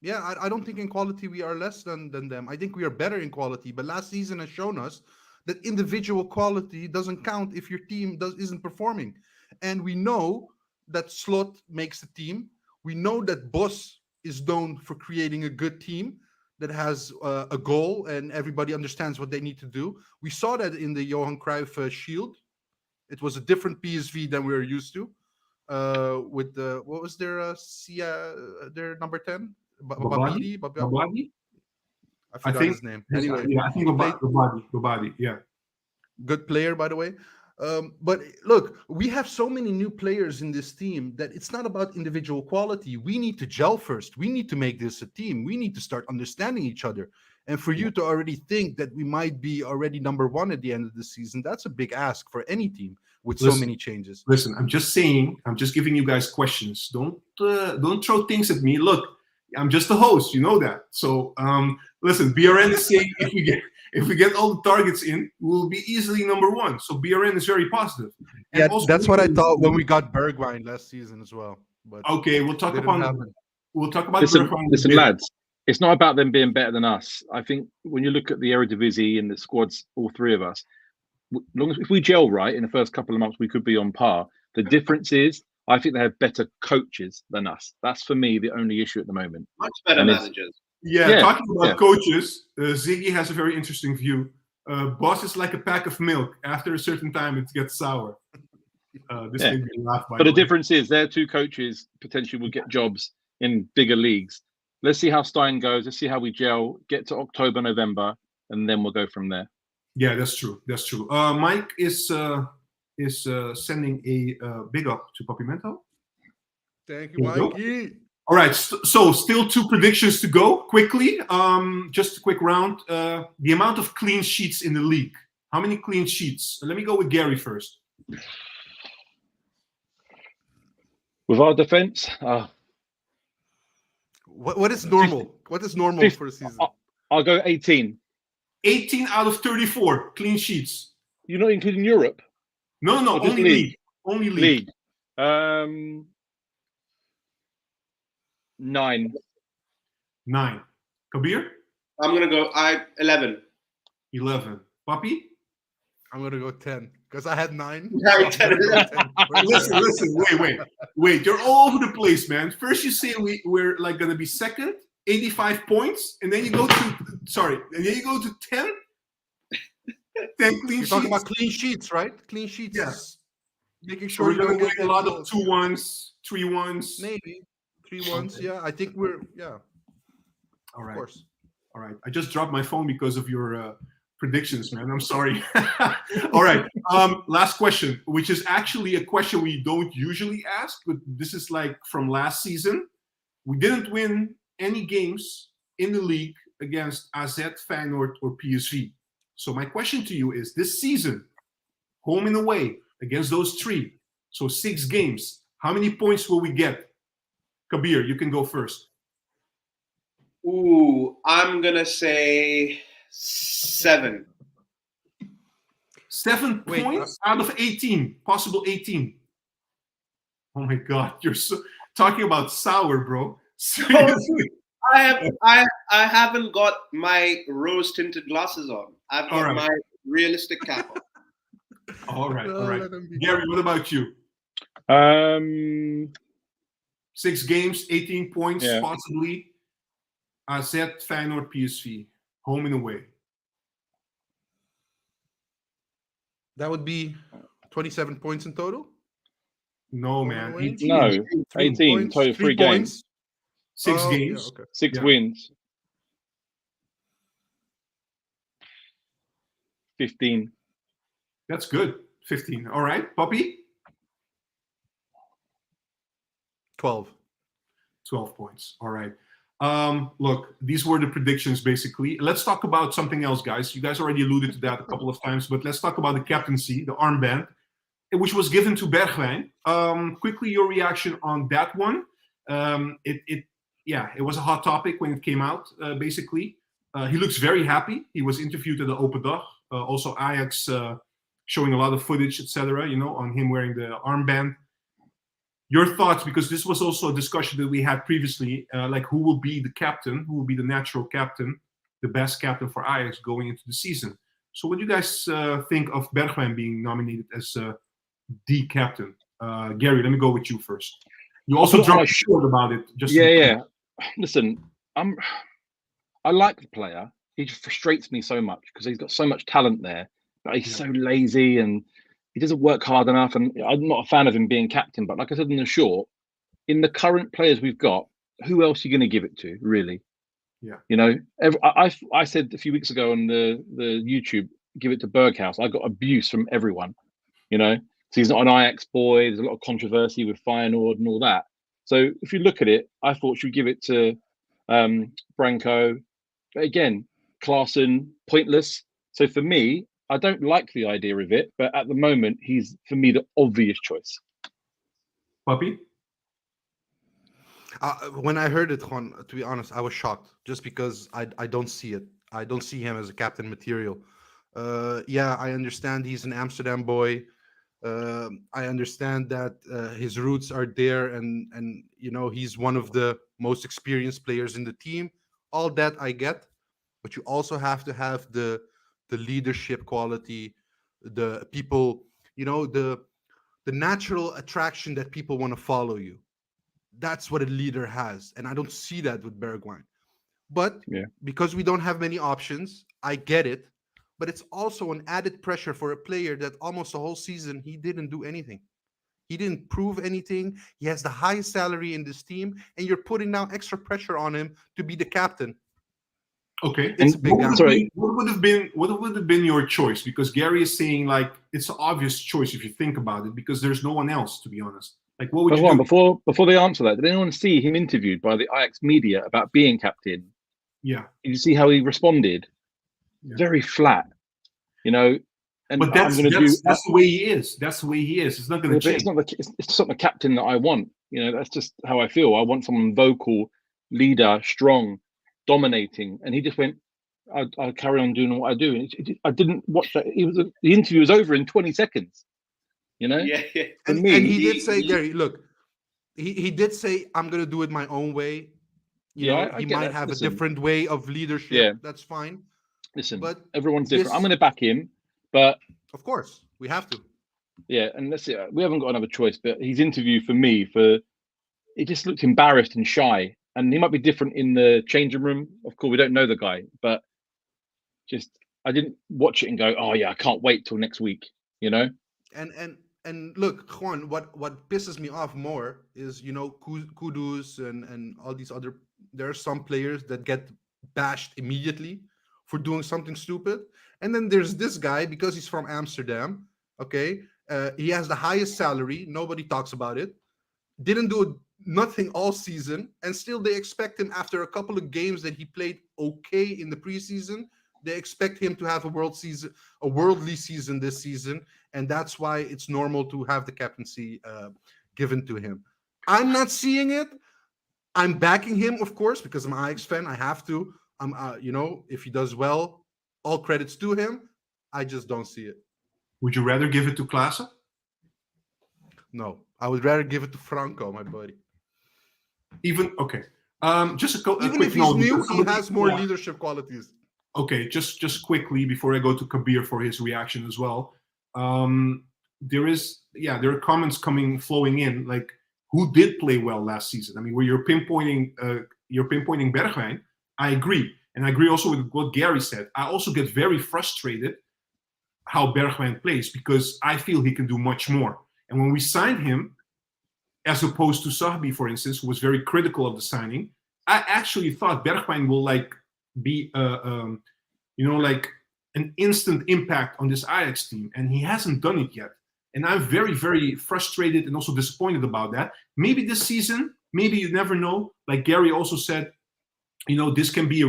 Yeah, I don't think in quality we are less than them. I think we are better in quality. But last season has shown us that individual quality doesn't count if your team isn't performing. And we know that Slot makes the team. We know that Bos is known for creating a good team that has a goal and everybody understands what they need to do. We saw that in the Johan Cruyff Shield. It was a different PSV than we were used to. With what was their number 10? Babadi? I forgot his name. Anyway, yeah, I think Babadi. Yeah. Good player, by the way. But look, we have so many new players in this team that it's not about individual quality. We need to gel first. We need to make this a team. We need to start understanding each other. And for you to already think that we might be already number one at the end of the season, that's a big ask for any team with so many changes. Listen, I'm just giving you guys questions. Don't throw things at me. Look, I'm just a host, you know that. So listen, BRN is saying if we get all the targets in, we'll be easily number one. So BRN is very positive. Yeah, that's what I thought when we got Bergwijn last season as well. But okay, we'll talk about listen, Bergwijn. Listen, lads, it's not about them being better than us. I think when you look at the Eredivisie and the squads, all three of us, if we gel right in the first couple of months, we could be on par. The difference is, I think they have better coaches than us. That's for me the only issue at the moment. Much better managers. Yeah, talking about coaches, Ziggy has a very interesting view. Boss is like a pack of milk. After a certain time, it gets sour. This made me laugh. But the difference is their two coaches potentially will get jobs in bigger leagues. Let's see how Stein goes. Let's see how we gel. Get to October, November, and then we'll go from there. Yeah, that's true. Mike is sending a big up to Papimento. Thank you, Mikey. All right, so still two predictions to go quickly. Just a quick round. The amount of clean sheets in the league. How many clean sheets? Let me go with Gary first. With our defense, what is normal? What is normal for a season? I'll go 18. 18 out of 34 clean sheets. You're not including Europe? No, only league. Only league. 9. Kabir? I'm gonna go 11. 11. Papi? I'm gonna go 10. because I had 9. Yeah, So I'm gonna go 10. Listen, wait. You're all over the place, man. First you say we're like gonna be second, 85 points, and then you go to 10. 10 clean You're sheets. talking about clean sheets, right? Clean sheets Yeah. is making So sure we're you gonna don't win get a lot goals. of 2-1s, 3-1s. Maybe 3-1s. Okay. Yeah, I think we're All of right. course. All right. I just dropped my phone because of your predictions, man. I'm sorry. All right. Last question, which is actually a question we don't usually ask, but this is like from last season. We didn't win any games in the league against AZ, Feyenoord, or PSV. So my question to you is, this season, home and away, against those 3, so 6 games, how many points will we get? Kabir, you can go first. Ooh, I'm gonna say 7. 7 Wait, points out of 18, possible 18. Oh my God, you're so talking about sour, bro. Seriously. I haven't got my rose tinted glasses on. I've got All right. my realistic cap on. All right, No, all right. let him be. Gary, what about you? 6 games, 18 points, Yeah. possibly. AZ, Feyenoord, PSV, home and away. That would be 27 points in total. No, Home man. and away? 18. No, 3 18. Points, Total 3 games. points. 6 Oh, games. Yeah, okay. 6 Yeah. wins. 15. That's good. 15. All right, Puppy? 12. 12 points. All right. Look, these were the predictions, basically. Let's talk about something else, guys. You guys already alluded to that a couple of times, but let's talk about the captaincy, the armband, which was given to Bergwijn. Quickly, your reaction on that one. It was a hot topic when it came out, basically. He looks very happy. He was interviewed at the Open Dag. Also, Ajax showing a lot of footage, etc., on him wearing the armband. Your thoughts, because this was also a discussion that we had previously, like who will be the captain, who will be the natural captain, the best captain for Ajax going into the season. So what do you guys think of Bergwijn being nominated as the captain? Gary, let me go with you first. You also dropped a short about it. Yeah. Listen, I like the player. He just frustrates me so much because he's got so much talent there, but he's so lazy and he doesn't work hard enough. And I'm not a fan of him being captain, but like I said in the short, in the current players we've got, who else are you going to give it to, really? Yeah. I said a few weeks ago on the YouTube, give it to Berghaus. I got abuse from everyone, So he's not an Ajax boy. There's a lot of controversy with Feyenoord and all that. So if you look at it, I thought should give it to Branco. But again, Klaassen, pointless. So for me, I don't like the idea of it, but at the moment, he's, for me, the obvious choice. Puppy? When I heard it, Juan, to be honest, I was shocked just because I don't see it. I don't see him as a captain material. I understand he's an Amsterdam boy. I understand that his roots are there and he's one of the most experienced players in the team. All that I get, but you also have to have the leadership quality, the people, the natural attraction that people want to follow you. That's what a leader has, and I don't see that with Bergwijn. But because we don't have many options, I get it. But it's also an added pressure for a player that almost the whole season he didn't do anything. He didn't prove anything. He has the highest salary in this team, and you're putting now extra pressure on him to be the captain. Okay. It's a big what would have been your choice? Because Gary is saying like it's an obvious choice if you think about it, because there's no one else, to be honest. Like what would you do? Before they answer that, did anyone see him interviewed by the Ajax media about being captain? Yeah. Did you see how he responded? Yeah. Very flat, And but that's the way he is. That's the way he is. It's not going to change. It's not the captain that I want. That's just how I feel. I want someone vocal, leader, strong, dominating. And he just went, I'll carry on doing what I do. And I didn't watch that. The interview was over in 20 seconds. Yeah. And he did say, Gary, look, he did say, I'm going to do it my own way. He might have a different way of leadership. Yeah. That's fine. Listen, but everyone's different. I'm going to back him, but of course we have to. Yeah, and that's it. We haven't got another choice. But his interview for me, he just looked embarrassed and shy. And he might be different in the changing room. Of course, we don't know the guy, but just I didn't watch it and go, oh yeah, I can't wait till next week. You know? And look, Juan, what pisses me off more is, Kudus and all these other. There are some players that get bashed immediately for doing something stupid, and then there's this guy because he's from Amsterdam. Okay, he has the highest salary. Nobody talks about it. Didn't do nothing all season, and still they expect him after a couple of games that he played okay in the preseason. They expect him to have a worldly season this season, and that's why it's normal to have the captaincy given to him. I'm not seeing it. I'm backing him, of course, because I'm an Ajax fan. I have to. If he does well, all credits to him. I just don't see it. Would you rather give it to Klaassen? No, I would rather give it to Franco, my buddy. Even okay. Just a Even quick if he's note, new, because he has more yeah. leadership qualities. Okay, just quickly before I go to Kabir for his reaction as well. There are comments flowing in, like who did play well last season. I mean, where you're pinpointing Bergwijn. I agree, and I agree also with what Gary said. I also get very frustrated how Bergwijn plays because I feel he can do much more. And when we signed him, as opposed to Sahbi, for instance, who was very critical of the signing, I actually thought Bergwijn will be like an instant impact on this Ajax team, and he hasn't done it yet. And I'm very, very frustrated and also disappointed about that. Maybe this season, maybe you never know. Like Gary also said, this can be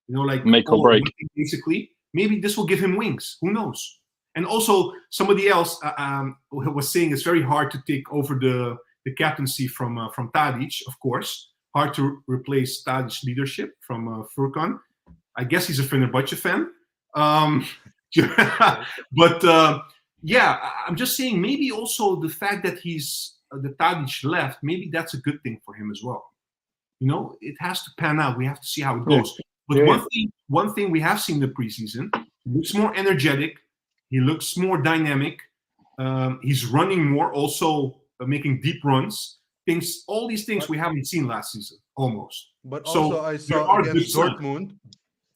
make or break. Basically, maybe this will give him wings. Who knows? And also, somebody else was saying it's very hard to take over the captaincy from Tadic, of course. Hard to replace Tadic's leadership from Furkan. I guess he's a Fenerbahce fan. But I'm just saying maybe also the fact that the Tadic left, maybe that's a good thing for him as well. It has to pan out. We have to see how it goes. But one thing we have seen in the preseason, he looks more energetic. He looks more dynamic. He's running more, also making deep runs. All these things we haven't seen last season, almost. But also, I saw against Dortmund,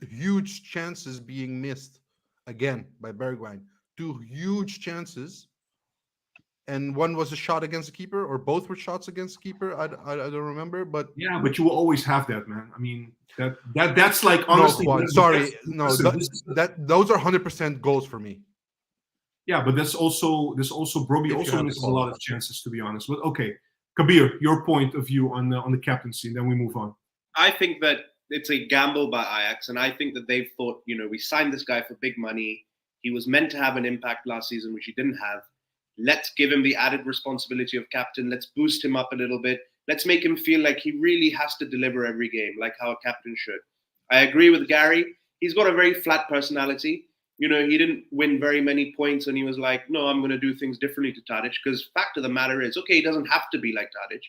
huge chances being missed again by Bergwijn. 2 huge chances, and one was a shot against the keeper, or both were shots against the keeper. I don't remember, but yeah, but you will always have that, man. I mean, that's like honestly. No, sorry, no, those are 100% goals for me. Yeah, but there's also Broby also misses a lot of chances, to be honest. But okay, Kabir, your point of view on the captaincy, and then we move on. I think that it's a gamble by Ajax, and I think that they've thought, we signed this guy for big money. He was meant to have an impact last season, which he didn't have. Let's give him the added responsibility of captain. Let's boost him up a little bit. Let's make him feel like he really has to deliver every game, like how a captain should. I agree with Gary. He's got a very flat personality. He didn't win very many points, and he was like, no, I'm going to do things differently to Tadic, because fact of the matter is, okay, he doesn't have to be like Tadic,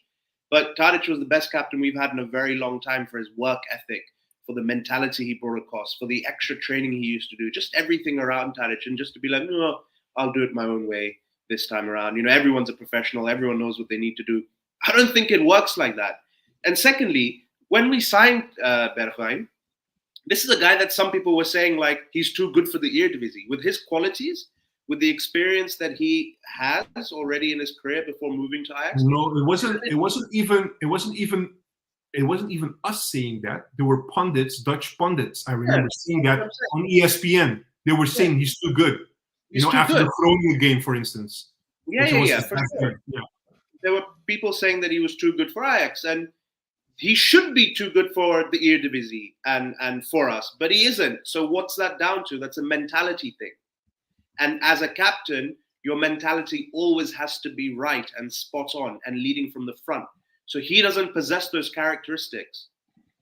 but Tadic was the best captain we've had in a very long time for his work ethic, for the mentality he brought across, for the extra training he used to do, just everything around Tadic, and just to be like, no, I'll do it my own way this time around. Everyone's a professional. Everyone knows what they need to do. I don't think it works like that. And secondly, when we signed Bergwijn, this is a guy that some people were saying like he's too good for the Eredivisie. With his qualities, with the experience that he has already in his career before moving to Ajax. No, it wasn't even us saying that. There were Dutch pundits. I remember seeing that on ESPN. They were saying he's too good. After the Groningen game, for instance. For sure. There were people saying that he was too good for Ajax, and he should be too good for the Eredivisie and for us, but he isn't. So what's that down to? That's a mentality thing. And as a captain, your mentality always has to be right and spot on and leading from the front. So he doesn't possess those characteristics.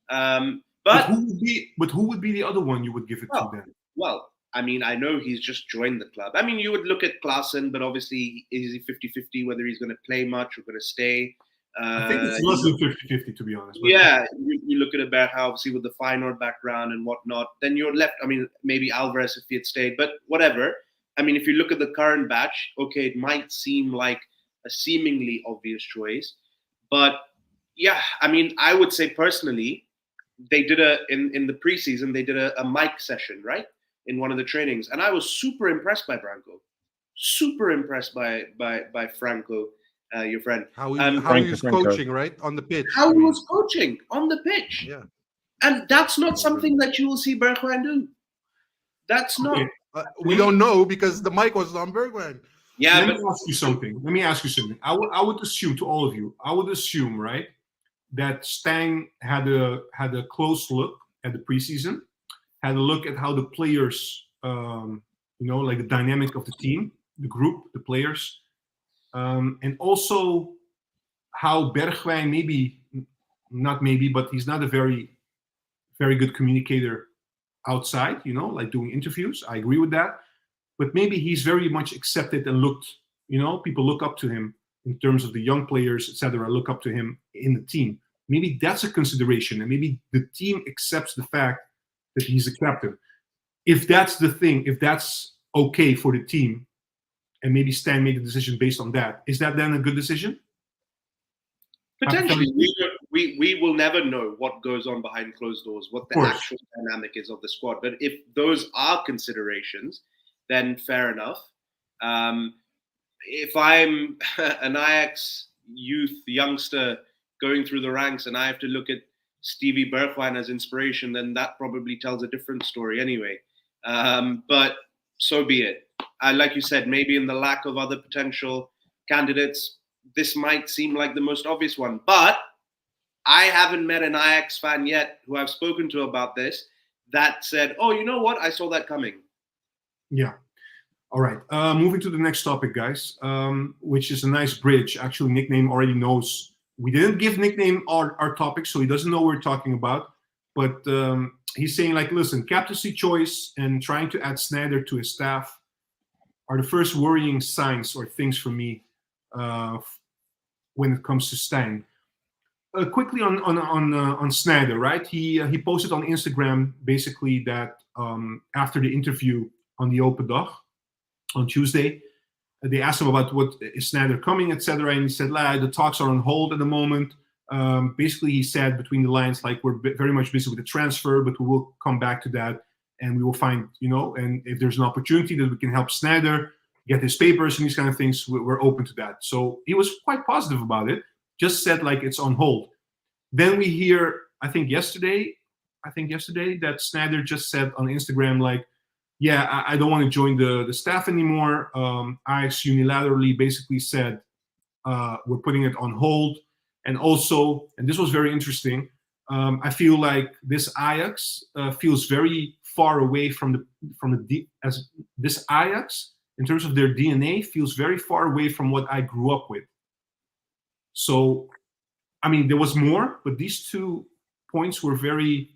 But who would be the other one you would give it to then? Well, I mean, I know he's just joined the club. I mean, you would look at Klaassen, but obviously, is he 50-50 whether he's going to play much or going to stay? I think it's less than 50-50, to be honest. But yeah, you look at Bergwijn, obviously, with the Feyenoord background and whatnot. Then you're left, I mean, maybe Alvarez if he had stayed, but whatever. I mean, if you look at the current batch, okay, it might seem like a seemingly obvious choice, but yeah, I mean, I would say personally, they did in the preseason, they did a mic session, right, in one of the trainings, and I was super impressed by Branco, super impressed by Franco, your friend. How he Franco, was Franco. coaching, right, on the pitch. How I he mean, was coaching on the pitch, yeah. and that's not something that you will see Bergwijn do. That's not. Okay. We don't know because the mic was on Bergwijn. Yeah, Let but me ask you something. Let me ask you something. I would assume, to all of you, I would assume, right, that Stang had a close look at the preseason, had a look at how the players, like the dynamic of the team, the group, the players, and also how Bergwijn but he's not a very, very good communicator outside, like doing interviews. I agree with that. But maybe he's very much accepted and looked, people look up to him in terms of the young players, etc., look up to him in the team. Maybe that's a consideration, and maybe the team accepts the fact that he's a captain. If that's the thing, if that's okay for the team, and maybe Stan made a decision based on that, is that then a good decision? potentially we will never know what goes on behind closed doors, what the actual dynamic is of the squad. But if those are considerations, then fair enough. If I'm an Ajax youth youngster going through the ranks and I have to look at Stevie Bergwijn as inspiration, then that probably tells a different story anyway. But so be it. Like you said, maybe in the lack of other potential candidates, this might seem like the most obvious one. But I haven't met an Ajax fan yet who I've spoken to about this that said, oh, you know what? I saw that coming. Yeah. All right. Moving to the next topic, guys, which is a nice bridge. Actually, Nickname already knows. We didn't give Nickname our topic, so he doesn't know what we're talking about. But he's saying, like, listen, captaincy choice and trying to add Sneijder to his staff are the first worrying signs or things for me when it comes to Stijn. Quickly on Sneijder, right? He posted on Instagram basically that after the interview on the Open Dag on Tuesday, they asked him about what is Sneijder coming, etc. And he said, the talks are on hold at the moment. Basically, he said between the lines, like, we're very much busy with the transfer, but we will come back to that and we will find, and if there's an opportunity that we can help Sneijder get his papers and these kind of things, we're open to that. So he was quite positive about it. Just said, like, it's on hold. Then we hear, I think yesterday that Sneijder just said on Instagram, like, yeah, I don't want to join the staff anymore. Ajax unilaterally basically said, we're putting it on hold. And also, and this was very interesting, I feel like this Ajax feels very far away from this Ajax, in terms of their DNA, feels very far away from what I grew up with. So, I mean, there was more, but these 2 points were very,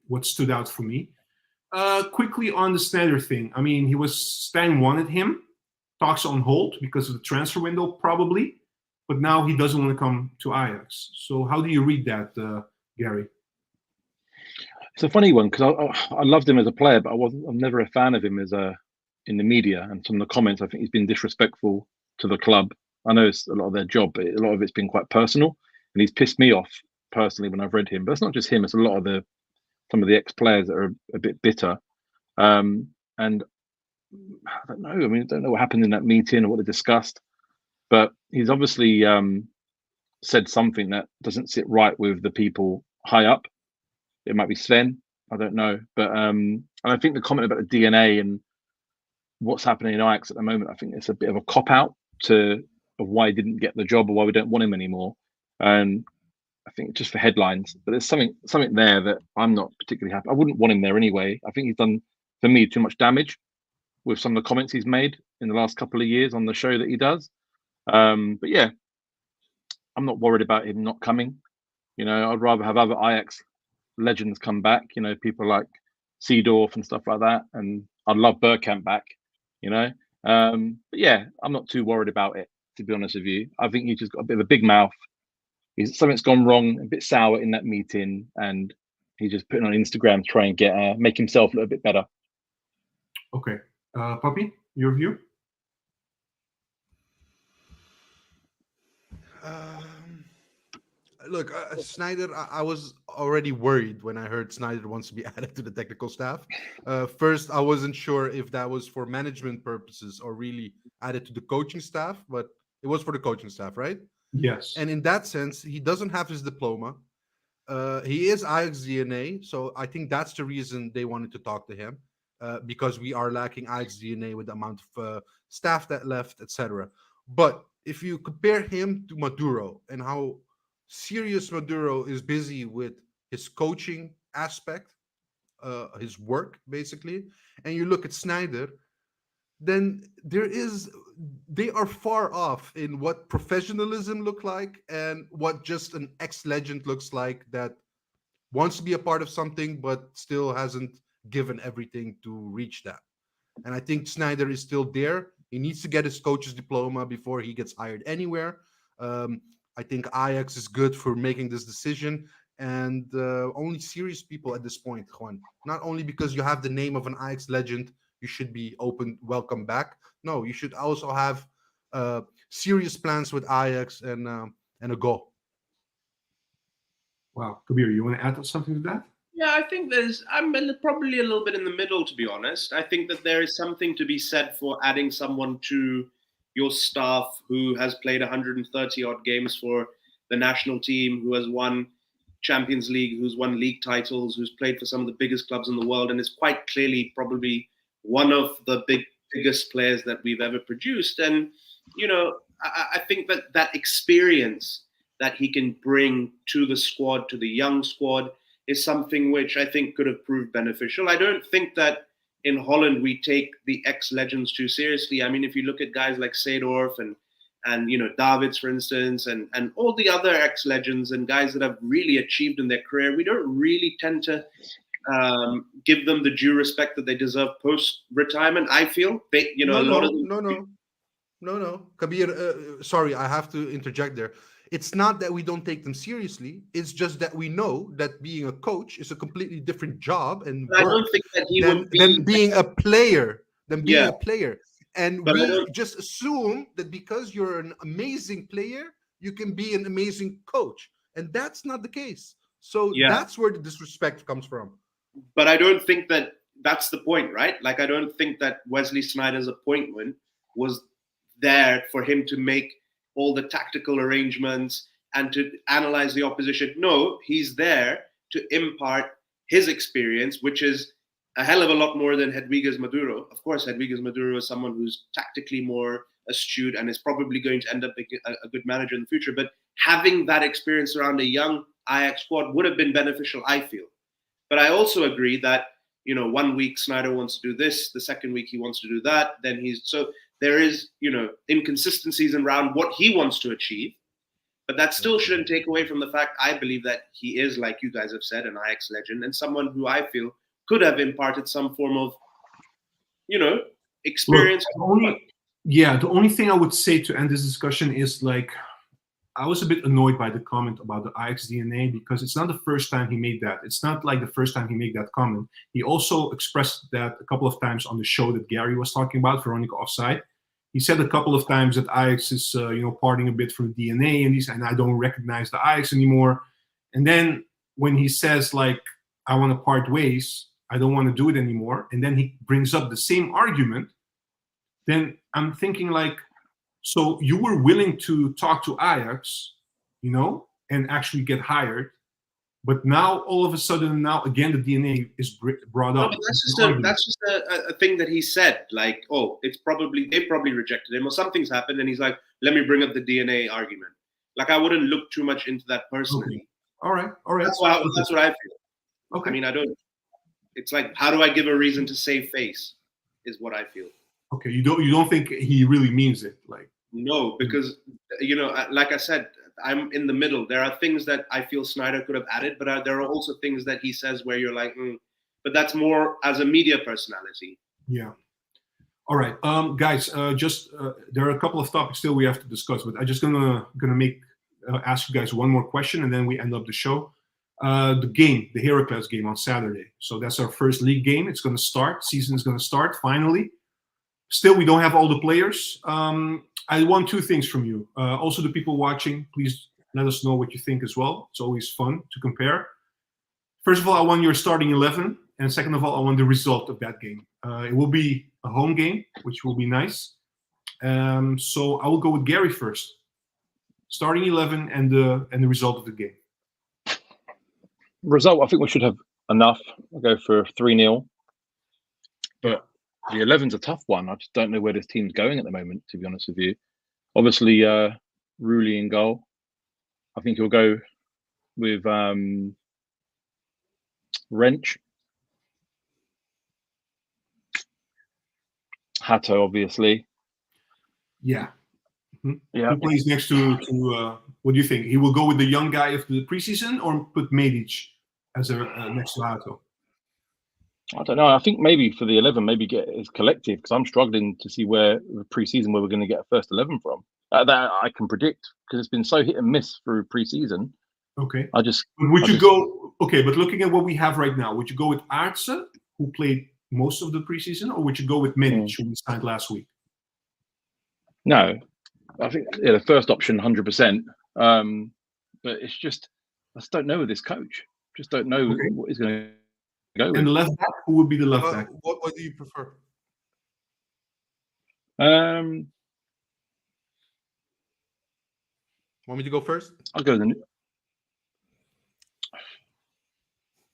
what stood out for me. Quickly on the Sneijder thing. I mean, Stijn wanted him. Talks on hold because of the transfer window, probably. But now he doesn't want to come to Ajax. So how do you read that, Gary? It's a funny one because I loved him as a player, but I'm never a fan of him as in the media and some of the comments. I think he's been disrespectful to the club. I know it's a lot of their job, but a lot of it's been quite personal, and he's pissed me off personally when I've read him. But it's not just him; it's a lot of some of the ex-players that are a bit bitter. And I don't know. I mean, I don't know what happened in that meeting or what they discussed, but he's obviously said something that doesn't sit right with the people high up. It might be Sven, I don't know. But and I think the comment about the DNA and what's happening in Ajax at the moment, I think it's a bit of a cop-out of why he didn't get the job or why we don't want him anymore. And I think just for headlines, but there's something there that I'm not particularly happy. I wouldn't want him there anyway. I think he's done, for me, too much damage with some of the comments he's made in the last couple of years on the show that he does. But yeah, I'm not worried about him not coming. I'd rather have other Ajax legends come back, people like Seedorf and stuff like that. And I'd love Bergkamp back, But yeah, I'm not too worried about it, to be honest with you. I think he's just got a bit of a big mouth. Something's gone wrong, a bit sour in that meeting, and he just put it on Instagram to try and make himself a little bit better. Okay. Puppy, your view? Look, Snyder, I was already worried when I heard Snyder wants to be added to the technical staff. First, I wasn't sure if that was for management purposes or really added to the coaching staff, but it was for the coaching staff, right? Yes. And in that sense, he doesn't have his diploma. He is Ajax DNA, so I think that's the reason they wanted to talk to him, because we are lacking Ajax DNA with the amount of staff that left, etc. But if you compare him to Maduro and how serious Maduro is busy with his coaching aspect, his work basically, and you look at Snyder, then they are far off in what professionalism look like and what just an ex-legend looks like that wants to be a part of something but still hasn't given everything to reach that. And I think Snyder is still there. He needs to get his coach's diploma before he gets hired anywhere. I think Ajax is good for making this decision, and only serious people at this point, Juan. Not only because you have the name of an Ajax legend, you should be welcome back. No, you should also have serious plans with Ajax and a goal. Wow, Kabir, you want to add something to that? Yeah, I think I'm probably a little bit in the middle, to be honest. I think that there is something to be said for adding someone to your staff who has played 130 odd games for the national team, who has won Champions League, who's won league titles, who's played for some of the biggest clubs in the world, and is quite clearly probably one of the biggest players that we've ever produced. And, I think that experience that he can bring to the squad, to the young squad, is something which I think could have proved beneficial. I don't think that in Holland we take the ex-legends too seriously. I mean, if you look at guys like Seedorf and Davids, for instance, and all the other ex-legends and guys that have really achieved in their career, we don't really tend to give them the due respect that they deserve post-retirement. I feel No, Kabir, sorry, I have to interject there. It's not that we don't take them seriously. It's just that we know that being a coach is a completely different job and I don't think that he than being a player. Yeah. And But we just assume that because you're an amazing player, you can be an amazing coach. And that's not the case. So that's where the disrespect comes from. But I don't think that that's the point, right? Like, I don't think that Wesley Sneijder's appointment was there for him to make all the tactical arrangements and to analyze the opposition. No, he's there to impart his experience, which is a hell of a lot more than Hedwiges Maduro. Of course, Hedwiges Maduro is someone who's tactically more astute and is probably going to end up being a good manager in the future. But having that experience around a young Ajax squad would have been beneficial, I feel. But I also agree that, 1 week Sneijder wants to do this, the second week he wants to do that. Then there is, inconsistencies around what he wants to achieve. But that still shouldn't take away from the fact, I believe, that he is, like you guys have said, an Ajax legend and someone who I feel could have imparted some form of, experience. Look, the only thing I would say to end this discussion is, I was a bit annoyed by the comment about the Ajax DNA because it's not the first time he made that. It's not like the first time he made that comment. He also expressed that a couple of times on the show that Gary was talking about, Veronica Offside. He said a couple of times that Ajax is, parting a bit from the DNA and I don't recognize the Ajax anymore. And then when he says, I want to part ways, I don't want to do it anymore, and then he brings up the same argument, then I'm thinking, so you were willing to talk to Ajax, and actually get hired, but now all of a sudden, again, the DNA is brought up. No, but that's just a thing that he said, they probably rejected him or something's happened, and he's like, let me bring up the DNA argument. I wouldn't look too much into that personally. Okay. All right. That's what I feel. Okay. I mean, I don't. It's like, how do I give a reason to save face? Is what I feel. Okay, you don't think he really means it, No, because like I said, I'm in the middle. There are things that I feel Sneijder could have added, but there are also things that he says where you're like, but that's more as a media personality. Yeah. All right, guys. There are a couple of topics still we have to discuss, but I'm just gonna ask you guys one more question, and then we end up the show. The Heracles game on Saturday. So that's our first league game. It's going to start. Season is going to start finally. Still, we don't have all the players. I want two things from you. Also, the people watching, please let us know what you think as well. It's always fun to compare. First of all, I want your starting 11. And second of all, I want the result of that game. It will be a home game, which will be nice. So I will go with Gary first. Starting 11 and the result of the game. Result, I think we should have enough. I'll go for 3-0. But the 11's a tough one. I just don't know where this team's going at the moment, to be honest with you. Obviously, Rulli in goal. I think he'll go with Wrench. Hato, obviously. Yeah. Mm-hmm. Yeah. Who plays next to what do you think? He will go with the young guy of the preseason or put Medic as next to Hato? I don't know. I think maybe for the 11, maybe get his collective, because I'm struggling to see where the preseason where we're going to get a first 11 from. That I can predict, because it's been so hit and miss through preseason. Okay. Would you go? Okay, but looking at what we have right now, would you go with Ajax, who played most of the preseason, or would you go with Medic, who we signed last week? No, I think the first option, 100%. But it's just I just don't know with this coach. Just don't know what he's going to go with. And the left back, who would be the left back? What do you prefer? Want me to go first? I'll go then.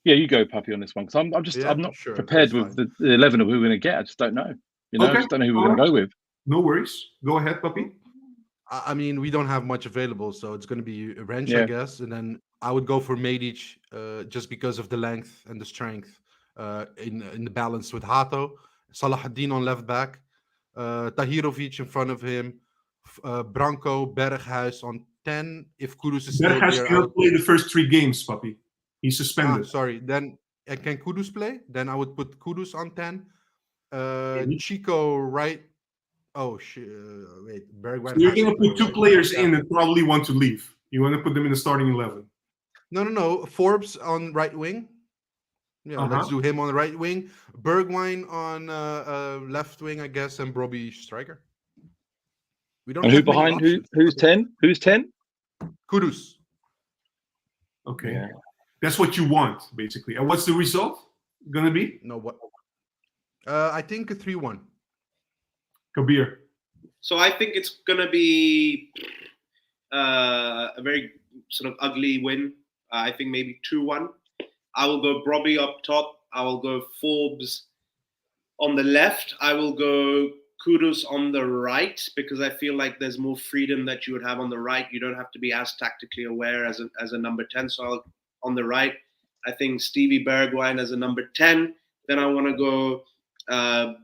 Yeah, you go, Puppy, on this one, because I'm not prepared with the 11 of who we're going to get. I just don't know. I just don't know who we're going to go with. No worries. Go ahead, Puppy. I mean, we don't have much available, so it's going to be a Wrench, I guess. And then I would go for Medic just because of the length and the strength in the balance with Hato. Salahuddin on left back. Tahirovic in front of him. Branco, Berghuis on 10. If Kudus is still Berghuis cannot play the first 3 games, Puppy. He's suspended. Sorry. Then can Kudus play? Then I would put Kudus on 10. Chico right. Oh shit! Wait, Bergwijn. So you're going to put 2 players in that probably want to leave. You want to put them in the starting 11. No. Forbes on right wing. Yeah, let's do him on the right wing. Bergwijn on left wing, I guess, and Brobbey striker. We don't. And who behind? Who's 10? Who's 10? Kudus. Okay, that's what you want, basically. And what's the result going to be? No, what? I think a 3-1. Kabir. So I think it's going to be a very sort of ugly win. I think maybe 2-1. I will go Brobbey up top. I will go Forbes on the left. I will go Kudus on the right, because I feel like there's more freedom that you would have on the right. You don't have to be as tactically aware as a number 10. So on the right, I think Stevie Bergwijn as a number 10. Then I want to go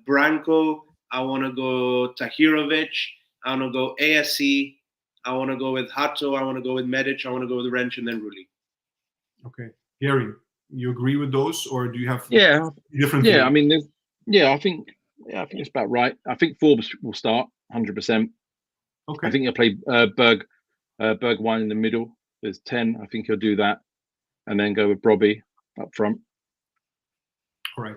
Branco. I want to go Tahirovic. I want to go ASC. I want to go with Hato. I want to go with Medic. I want to go with Wrench, and then Rulli. Okay. Gary, you agree with those, or do you have Yeah, different views? I mean, I think it's about right. I think Forbes will start 100%. Okay. I think he'll play Bergwijn in the middle. There's 10. I think he'll do that, and then go with Brobbey up front. All right.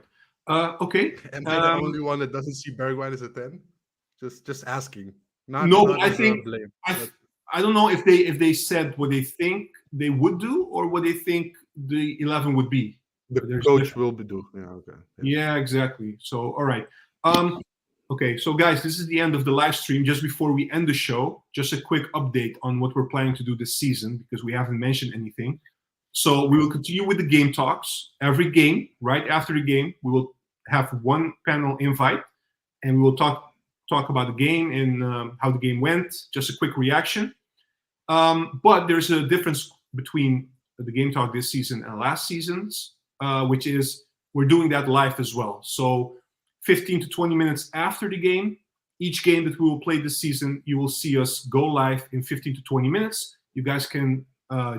Okay. Am I the only one that doesn't see Bergwijn as a 10? Just asking. I think I don't know if they said what they think they would do or what they think the 11 would be. The coach will do. Yeah. Okay. Yeah, exactly. So, all right. Okay. So, guys, this is the end of the live stream. Just before we end the show, just a quick update on what we're planning to do this season, because we haven't mentioned anything. So we will continue with the game talks. Every game, right after the game, we will have one panel invite, and we will talk about the game and how the game went. Just a quick reaction. But there's a difference between the game talk this season and last season's, which is we're doing that live as well. So 15 to 20 minutes after the game, each game that we will play this season, you will see us go live in 15 to 20 minutes. You guys can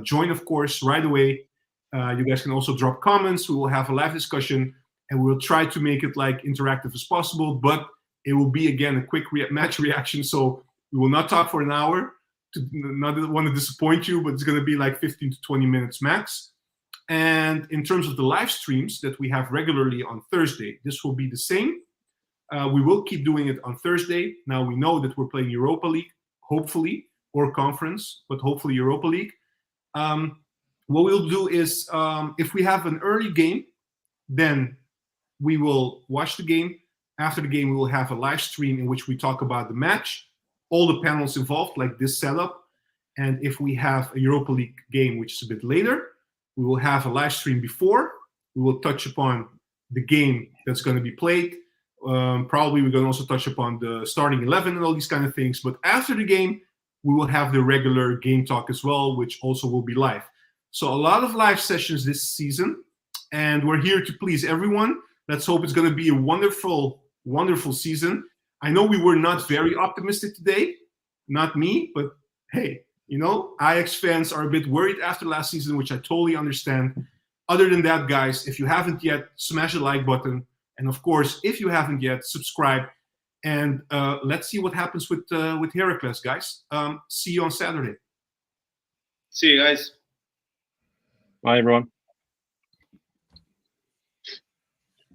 join, of course, right away. You guys can also drop comments. We will have a live discussion, and we'll try to make it like interactive as possible, but it will be, again, a quick match reaction. So we will not talk for an hour. Not want to disappoint you, but it's going to be like 15 to 20 minutes max. And in terms of the live streams that we have regularly on Thursday, this will be the same. We will keep doing it on Thursday. Now we know that we're playing Europa League, hopefully, or Conference, but hopefully Europa League. What we'll do is, if we have an early game, then we will watch the game. After the game, we will have a live stream in which we talk about the match, all the panels involved, like this setup. And if we have a Europa League game, which is a bit later, we will have a live stream before. We will touch upon the game that's going to be played. Probably we're going to also touch upon the starting 11 and all these kind of things. But after the game, we will have the regular game talk as well, which also will be live. So a lot of live sessions this season, and we're here to please everyone. Let's hope it's going to be a wonderful, wonderful season. I know we were not very optimistic today, not me, but hey, you know, Ajax fans are a bit worried after last season, which I totally understand. Other than that, guys, if you haven't yet, smash the like button. And of course, if you haven't yet, subscribe. And let's see what happens with Heracles, guys. See you on Saturday. See you guys. Bye, everyone.